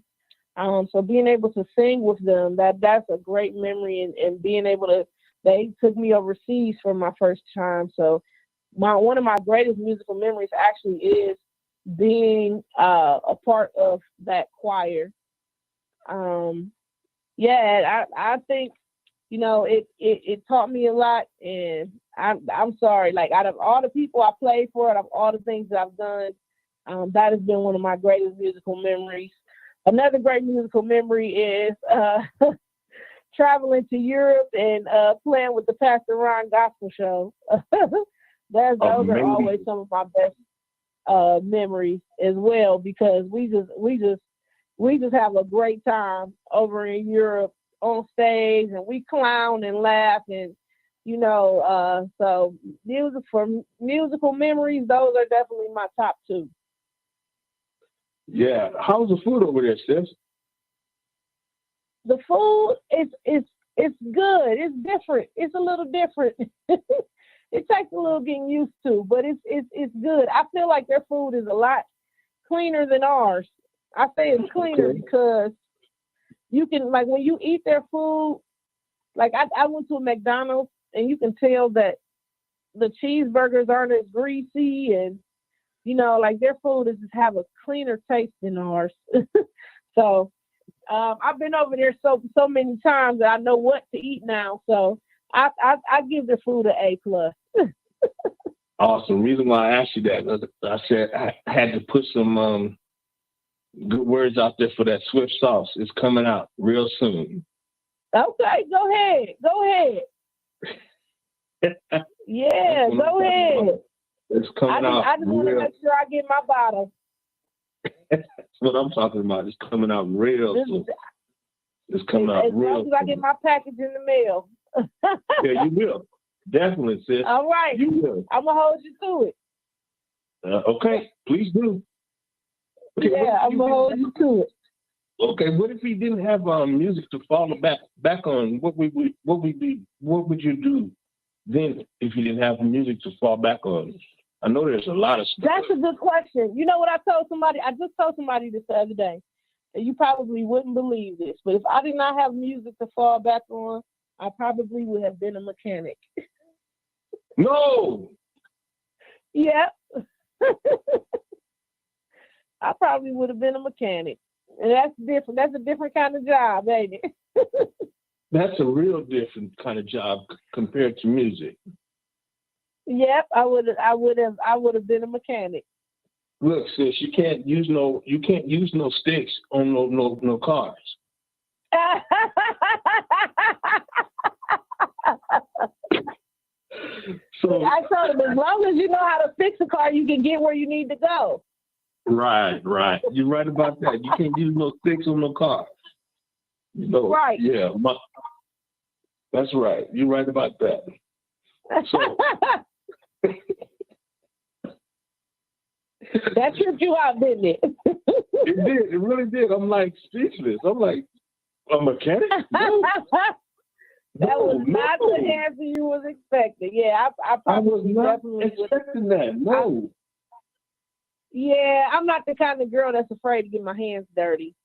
So being able to sing with them, that's a great memory, and being able to, they took me overseas for my first time. So one of my greatest musical memories actually is being a part of that choir. I think, it taught me a lot, and I'm sorry, like, out of all the people I played for, out of all the things that I've done, that has been one of my greatest musical memories. Another great musical memory is traveling to Europe and playing with the Pastor Ron Gospel Show. Those are always some of my best memories as well, because we just have a great time over in Europe on stage, and we clown and laugh, and so musical memories, those are definitely my top 2. Yeah. How's the food over there, sis? The food is good. It's different. It's a little different. It takes a little getting used to, but it's good. I feel like their food is a lot cleaner than ours. I say it's cleaner because you can, like, when you eat their food, like I went to a McDonald's, and you can tell that the cheeseburgers aren't as greasy, and like, their food just have a cleaner taste than ours. So I've been over there so many times that I know what to eat now. So I give their food an A+. Awesome. Reason why I asked you that, I said I had to put some good words out there for that Swift sauce. It's coming out real soon. Okay, go ahead. Yeah, go ahead. It's coming out. I just want to make sure I get my bottle. That's what I'm talking about. It's coming out real soon. It's coming out real soon. As long as I get my package in the mail. Yeah, you will. Definitely, sis. All right. You will. I'm going to hold you to it. Okay, please do. Okay, yeah, I'm going to hold you to it. Okay, what if you didn't have music to fall back on? What would you do then if you didn't have music to fall back on? I know there's a lot of stuff. That's a good question. You know what I told somebody? I just told somebody this the other day. And you probably wouldn't believe this, but if I did not have music to fall back on, I probably would have been a mechanic. No. Yep. I probably would have been a mechanic. And that's different. That's a different kind of job, ain't it? That's a real different kind of job compared to music. Yep, I would have been a mechanic. Look, sis, you can't use no sticks on no cars. So I told him, as long as you know how to fix a car, you can get where you need to go. Right. You're right about that. You can't use no sticks on no car. Right. Yeah. That's right. You're right about that. So, that tripped you out, didn't it? It did. It really did. I'm like speechless. I'm like, a mechanic? No. That was not the answer you was expecting. Yeah, I probably was not expecting that. No. Yeah, I'm not the kind of girl that's afraid to get my hands dirty.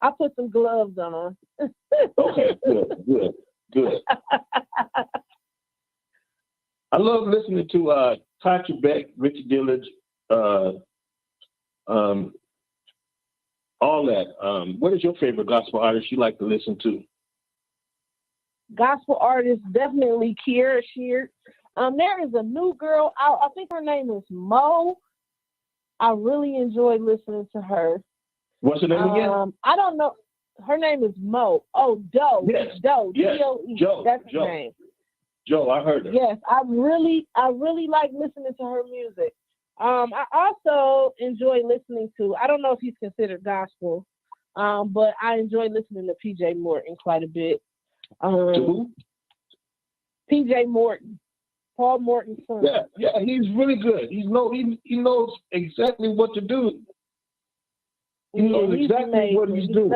I put some gloves on. Okay, good. I love listening to Tasha Beck, Richard Dillard, all that. What is your favorite gospel artist you like to listen to? Gospel artist, definitely Kiera Sheard. There is a new girl out. I think her name is Mo. I really enjoy listening to her. What's her name again? I don't know. Her name is Mo. Oh, Doe. Yes. Doe. Yes. D-O-E. Joe. That's her name. Joe, I heard her. Yes, I really like listening to her music. I also enjoy listening to, I don't know if he's considered gospel, but I enjoy listening to PJ Morton quite a bit. To who? PJ Morton. Paul Morton's son. Yeah, he's really good. He knows exactly what to do. He knows exactly amazing. what he's doing.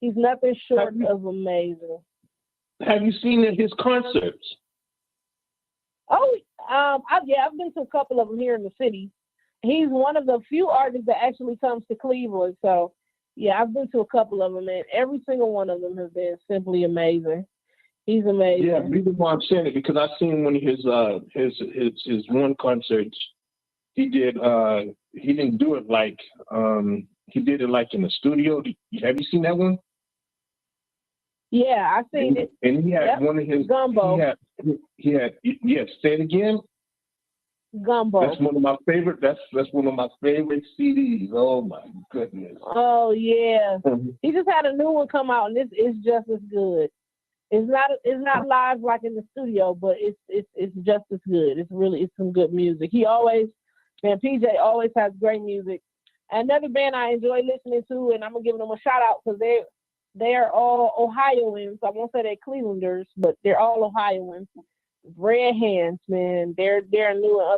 He's nothing short of amazing. Have you seen his concerts? I've been to a couple of them here in the city. He's one of the few artists that actually comes to Cleveland. So, yeah, I've been to a couple of them, and every single one of them has been simply amazing. He's amazing. Yeah, the reason why I'm saying it because I've seen one of his one concerts. He did. He didn't do it like he did it like in the studio. Have you seen that one? Yeah, I've seen it. And he had one of his Gumbo. He had say it again. Gumbo. That's one of my favorite. That's one of my favorite CDs. Oh my goodness. Oh yeah. He just had a new one come out, and it's just as good. It's not live like in the studio, but it's just as good. It's some good music. PJ always has great music. Another band I enjoy listening to, and I'm gonna give them a shout out because they're all Ohioans. I won't say they're Clevelanders, but they're all Ohioans. Red Hands, man. They're a new and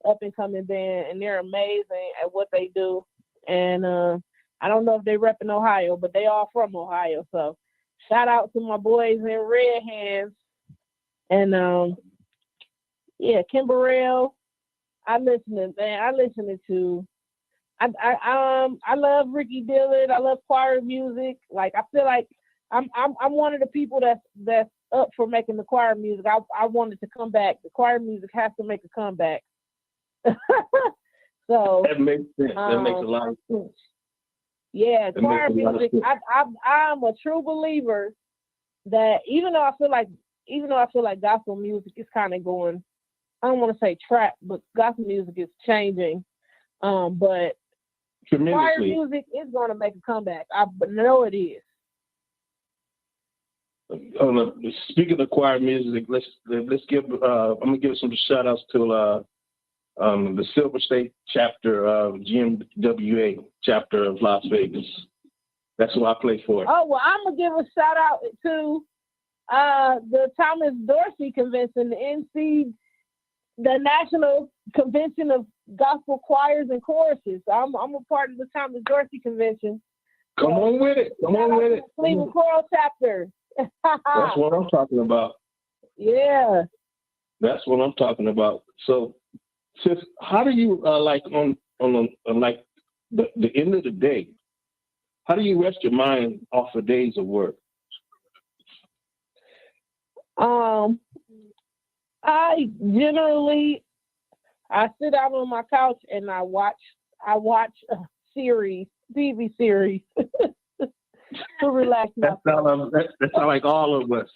up and coming band, and they're amazing at what they do. And I don't know if they rep in Ohio, but they all from Ohio. So shout out to my boys in Red Hands. And Kim Burrell. I listen to. I love Ricky Dillard. I love choir music. Like I feel like I'm one of the people that's up for making the choir music. I want it to come back. The choir music has to make a comeback. So that makes sense. That makes a lot of sense. Yeah, choir music. I'm a true believer that even though I feel like gospel music is kind of going, I don't want to say trap, but gospel music is changing. But choir music is going to make a comeback. I know it is. Speaking of choir music, let's give. I'm gonna give some shout outs to the Silver State chapter of GMWA chapter of Las Vegas. That's who I play for. Oh well, I'm gonna give a shout out to the Thomas Dorsey Convention, the National Convention of Gospel Choirs and Choruses. I'm a part of the Thomas Dorsey Convention. Come on with it. Cleveland Choral Chapter. That's what I'm talking about. Yeah. That's what I'm talking about. So, sis, how do you like on like the end of the day? How do you rest your mind off the days of work? I generally sit out on my couch and I watch a series, TV series. To relax myself. That sounds like all of us.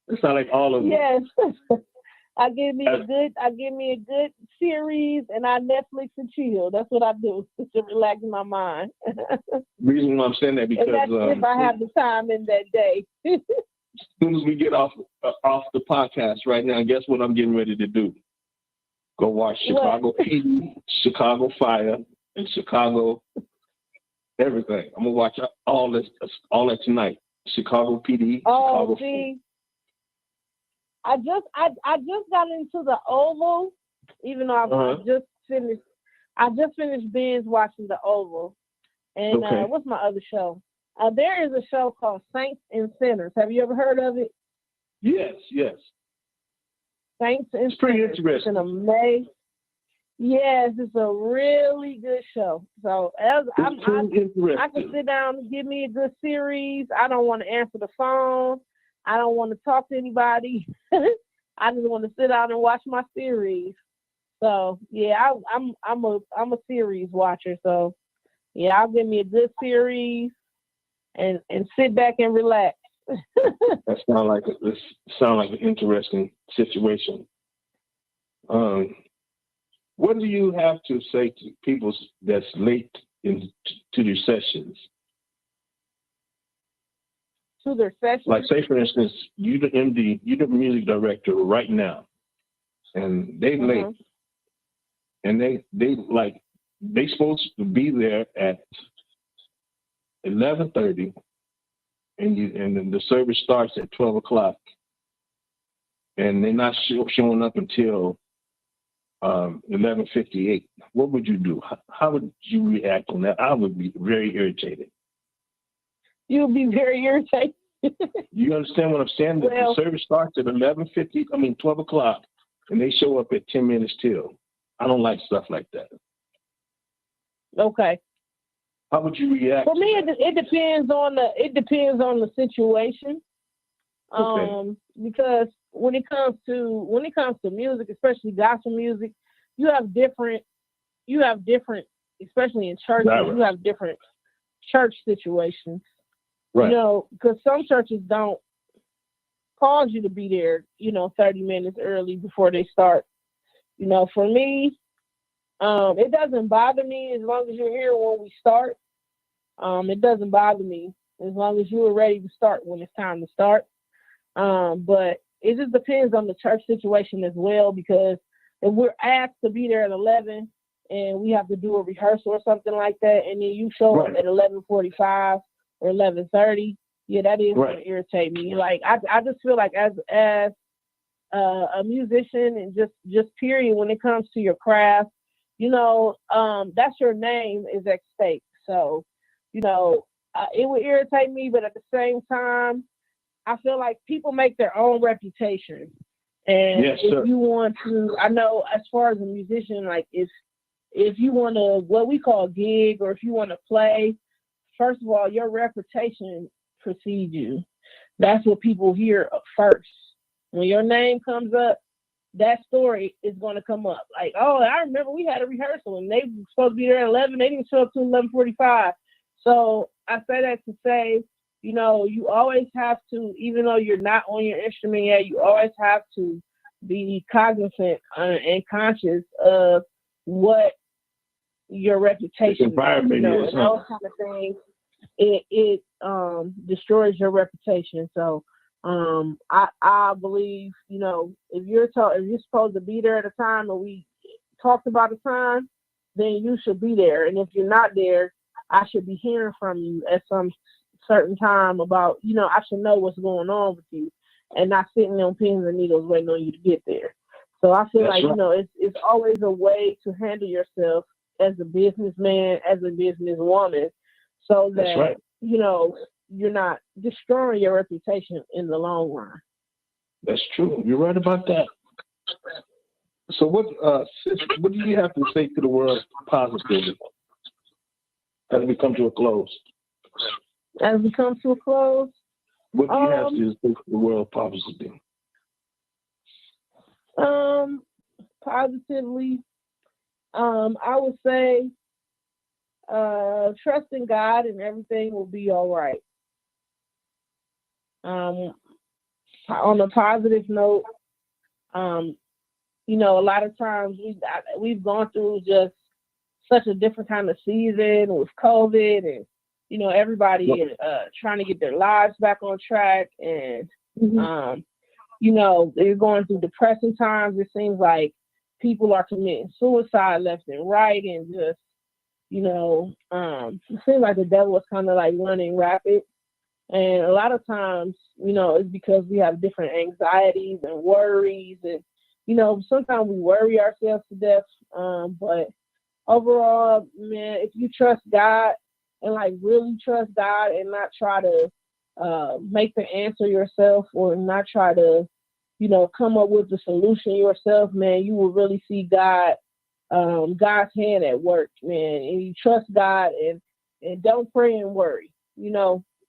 It sounds like all of us. Yes. I give me a good series and I Netflix and chill. That's what I do to relax my mind. Reason why I'm saying that because that's if I have the time in that day. As soon as we get off the podcast right now, guess what I'm getting ready to do? Go watch Chicago PD, Chicago Fire, and Chicago everything. I'm gonna watch all that tonight. Chicago PD. Oh, Chicago see, I just got into the Oval, even though I just finished binge watching the Oval. And what's my other show? There is a show called Saints and Sinners. Have you ever heard of it? Yes. Saints and It's pretty Sinners. interesting. It's an amazing. Yes, it's a really good show. So I can sit down and give me a good series. I don't want to answer the phone. I don't want to talk to anybody. I just want to sit down and watch my series. So yeah, I'm a series watcher. So yeah, I'll give me a good series and sit back and relax. That sounds like an interesting situation. What do you have to say to people that's late to their sessions? To their sessions? Like, say, for instance, you're the MD, you're the music director right now, and they late, and they supposed to be there at 11:30, and then the service starts at 12 o'clock, and they're not showing up until 11:58. What would you do? How would you react on that? I would be very irritated. You would be very irritated. You understand what I'm saying? Well, The service starts at 12 o'clock, and they show up at 10 minutes till. I don't like stuff like that. Okay. How would you react? For me, it depends on the situation. Okay. Because when it comes to music, especially gospel music, you have different, especially in churches, you have different church situations. Right. You know, because some churches don't cause you to be there, 30 minutes early before they start. You know, for me, it doesn't bother me as long as you're here when we start. It doesn't bother me as long as you are ready to start when it's time to start. But it just depends on the church situation as well, because if we're asked to be there at 11 and we have to do a rehearsal or something like that, and then you show up at 11:45 or 11:30, yeah, that is going to irritate me. Like I just feel like as a musician and just period, when it comes to your craft, that's your name is at stake. So, it would irritate me, but at the same time, I feel like people make their own reputation. And if you want to, I know as far as a musician, like if you want to, what we call gig, or if you want to play, first of all, your reputation precedes you. That's what people hear first. When your name comes up, that story is going to come up. Like, oh, I remember we had a rehearsal and they were supposed to be there at 11. They didn't show up till 11:45. So I say that to say, you always have to, even though you're not on your instrument yet, you always have to be cognizant and conscious of what your reputation environment is. And those kind of things. It destroys your reputation. So I believe, if you're supposed to be there at a time and we talked about a time, then you should be there. And if you're not there, I should be hearing from you at some certain time about, I should know what's going on with you, and not sitting on pins and needles waiting on you to get there. So I feel it's always a way to handle yourself as a businessman, as a businesswoman, so that, you're not destroying your reputation in the long run. That's true. You're right about that. So what do you have to say to the world positively as we come to a close? As we come to a close? What do you have to say to the world positively? Positively, I would say trust in God and everything will be all right. On a positive note, a lot of times we've gone through just such a different kind of season with COVID, and everybody is trying to get their lives back on track, and they're going through depressing times. It seems like people are committing suicide left and right, and just it seems like the devil is kind of like running rapid. And a lot of times, it's because we have different anxieties and worries, and sometimes we worry ourselves to death. But overall, man, if you trust God and really trust God and not try to make the answer yourself, or not try to, come up with the solution yourself, man, you will really see God's hand at work, man. And you trust God and don't pray and worry.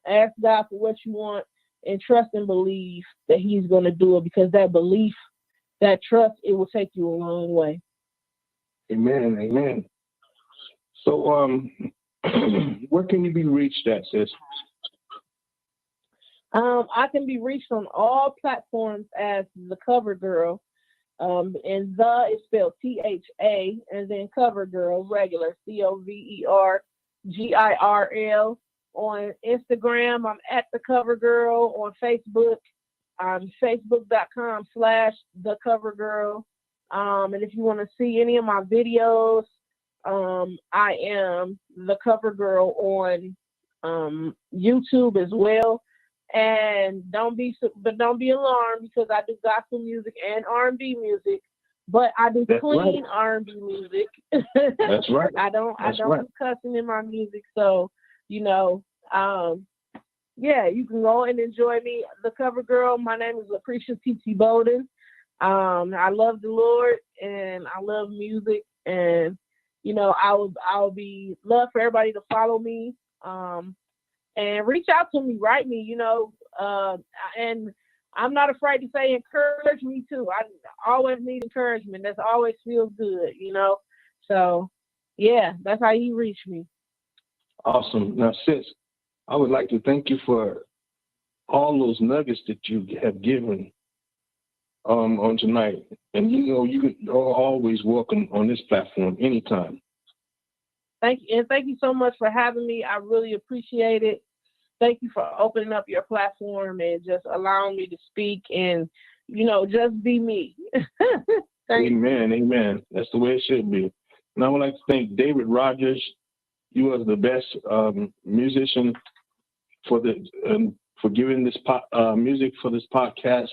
Ask God for what you want and trust and believe that He's going to do it, because that belief, that trust, it will take you a long way. Amen. Amen. So, where can you be reached at, sis? I can be reached on all platforms as The Cover Girl. And the is spelled THA, and then Cover Girl, regular, COVERGIRL. On Instagram, I'm at The Cover Girl. On Facebook, I'm facebook.com/TheCoverGirl. And if you want to see any of my videos, I am The Cover Girl on YouTube as well. And don't be alarmed, because I do gospel music and R&B music, but I do clean R&B music. That's right. I don't do cussing in my music, so yeah, you can go and enjoy me. The cover girl, my name is Lucretia T.T. Bowden. I love the Lord and I love music, and I'll be love for everybody to follow me, and reach out to me, write me, and I'm not afraid to say encourage me too. I always need encouragement. That always feels good, So yeah, that's how you reach me. Awesome. Now, sis, I would like to thank you for all those nuggets that you have given on tonight. And you are always welcome on this platform anytime. Thank you. And thank you so much for having me. I really appreciate it. Thank you for opening up your platform and just allowing me to speak and, just be me. Amen. Amen. That's the way it should be. And I would like to thank David Rogers. You are the best musician for giving this music for this podcast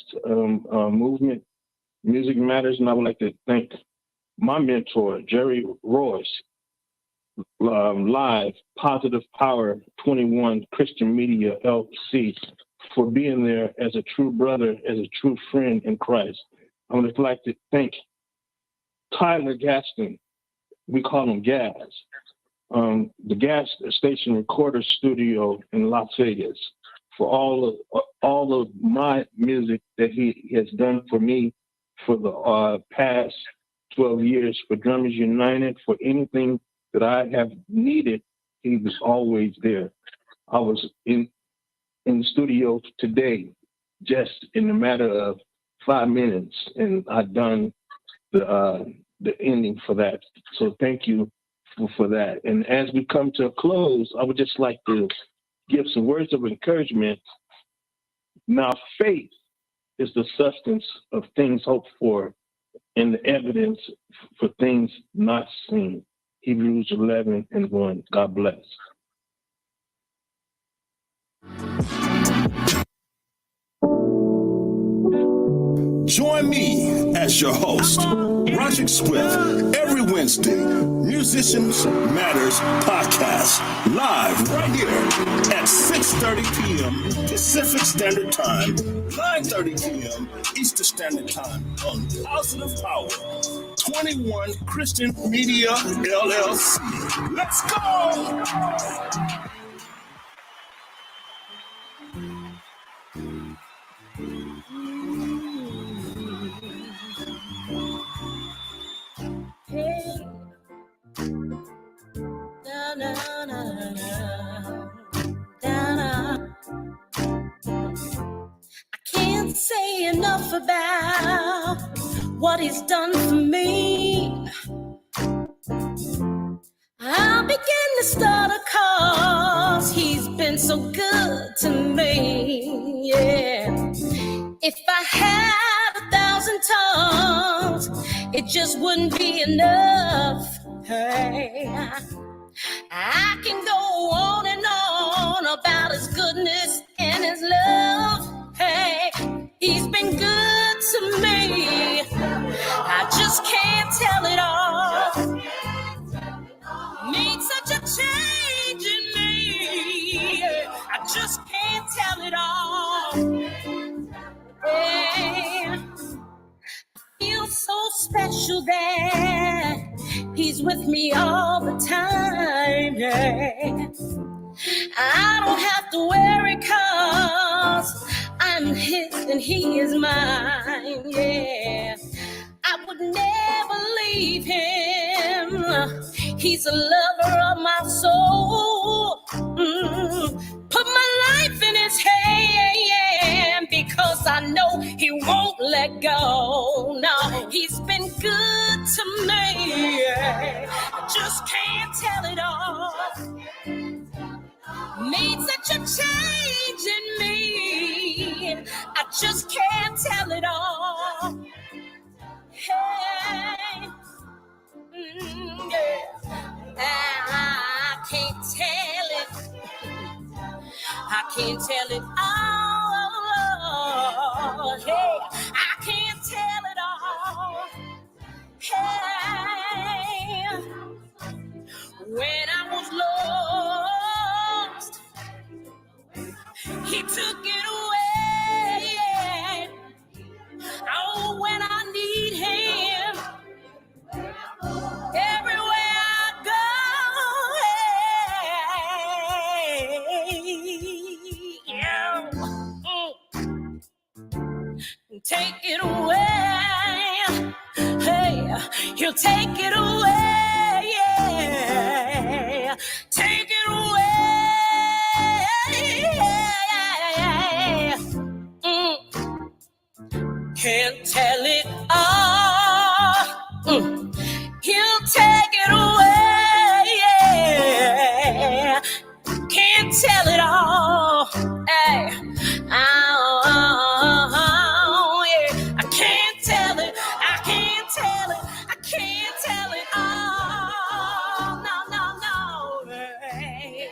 movement, Music Matters. And I would like to thank my mentor, Jerry Royce, Live Positive Power 21 Christian Media LC, for being there as a true brother, as a true friend in Christ. I would like to thank Tyler Gaston. We call him Gaz. The Gas Station Recorder Studio in Las Vegas, for all of my music that he has done for me for the past 12 years, for Drummers United, for anything that I have needed, he was always there. I was in the studio today, just in a matter of 5 minutes, and I've done the ending for that. So thank you for that. And as we come to a close, I would just like to give some words of encouragement. Now, faith is the substance of things hoped for and the evidence for things not seen. Hebrews 11:1. God bless. Join me as your host, Roger Swift, every Wednesday, Musicians Matters Podcast, live right here at 6:30 p.m. Pacific Standard Time, 9:30 p.m. Eastern Standard Time on Positive Power 21 Christian Media LLC. Let's go! Hey, na na na na na. I can't say enough about what he's done for me. I began to start a cause. He's been so good to me. Yeah. If I had 1,000 tongues, it just wouldn't be enough. Hey, I can go on and on about his goodness and his love. Hey, he's been good to me. I just can't tell it all. Made such a change in me. I just can't tell it all. Hey, feel so special that he's with me all the time. Yeah. I don't have to worry 'cause I'm his and he is mine. Yeah, I would never leave him. He's a lover of my soul. Put my life in his hand because I know he won't let go. No, he's been good to me. I just can't tell it all. Made such a change in me. I just can't tell it all. Hey, yeah. I can't tell it. I can't tell it all. Hey, I can't tell it all. Hey, when I was lost, take it away, yeah. Take it away. Can't tell it all. He'll take it away, yeah. Can't tell it all. Hey. Oh, yeah. I can't tell it. I can't tell it. I can't tell it all. No, no, no. Hey.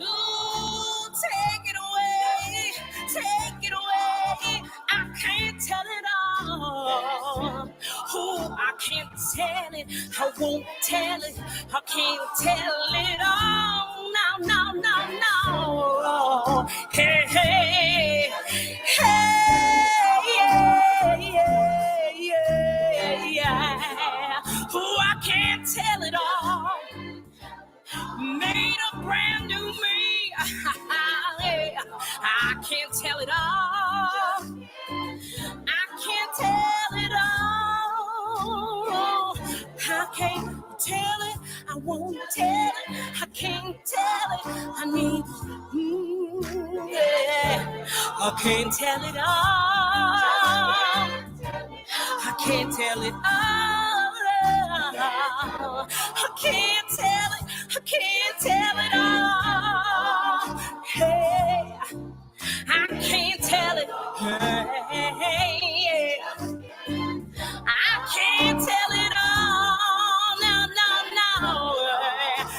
Ooh, take it away. Take it away. I can't tell it all. Ooh, I can't tell it. I won't tell it. I can't tell it all. No, no, no, no. Hey, hey, hey, yeah, yeah, yeah, yeah. Ooh, I can't tell it all. Made a brand new me. I can't tell it all. I can't tell it all. I can't tell it. I won't tell it. I can't tell it. I need, yeah. I can't tell it all. I can't tell it all. I can't tell it. I can't tell it all. Hey, I can't tell it. Hey, I can't tell it all. No, no, no.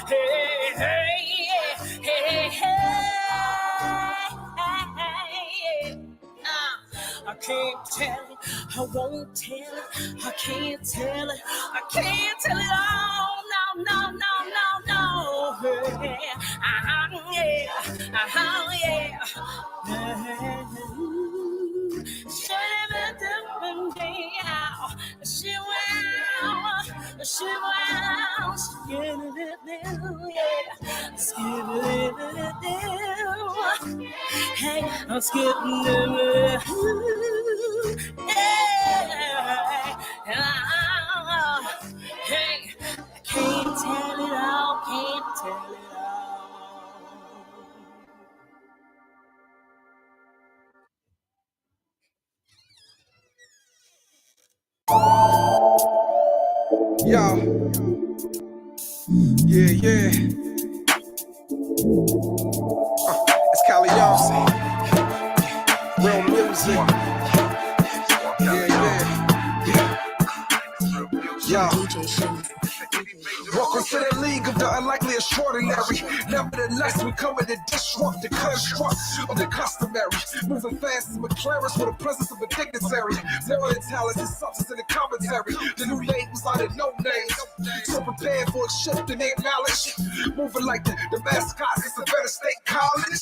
Hey, hey, hey, hey. I can't tell it. I won't tell it. I can't tell it. I can't tell it all. No, no, no, no, no. Yeah. Hey, I'm skipping hey, can't tell it all, can't tell it Yo. Yeah. It's Caliance. Real music. Yeah. Welcome to the league of the unlikely extraordinary. Nevertheless, we come in to disrupt the construct of the customary. Moving fast as McLaren's with the presence of a dignitary. More than talent and substance in the commentary. The new labels are the no names. So prepared for a shift in their knowledge. Moving like the mascots is a better state college.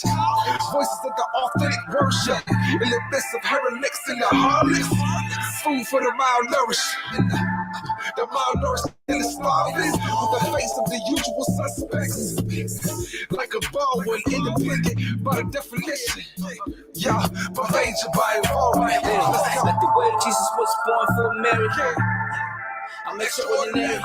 Voices of the authentic worship. In the midst of heretics and the harlots. Food for the malnourished. The malnourished and the starving. With the face of the usual suspects. Like a ball one, independent by definition. Yeah, but major by involvement. Like the way Jesus was born for Mary. I make sure ordinary.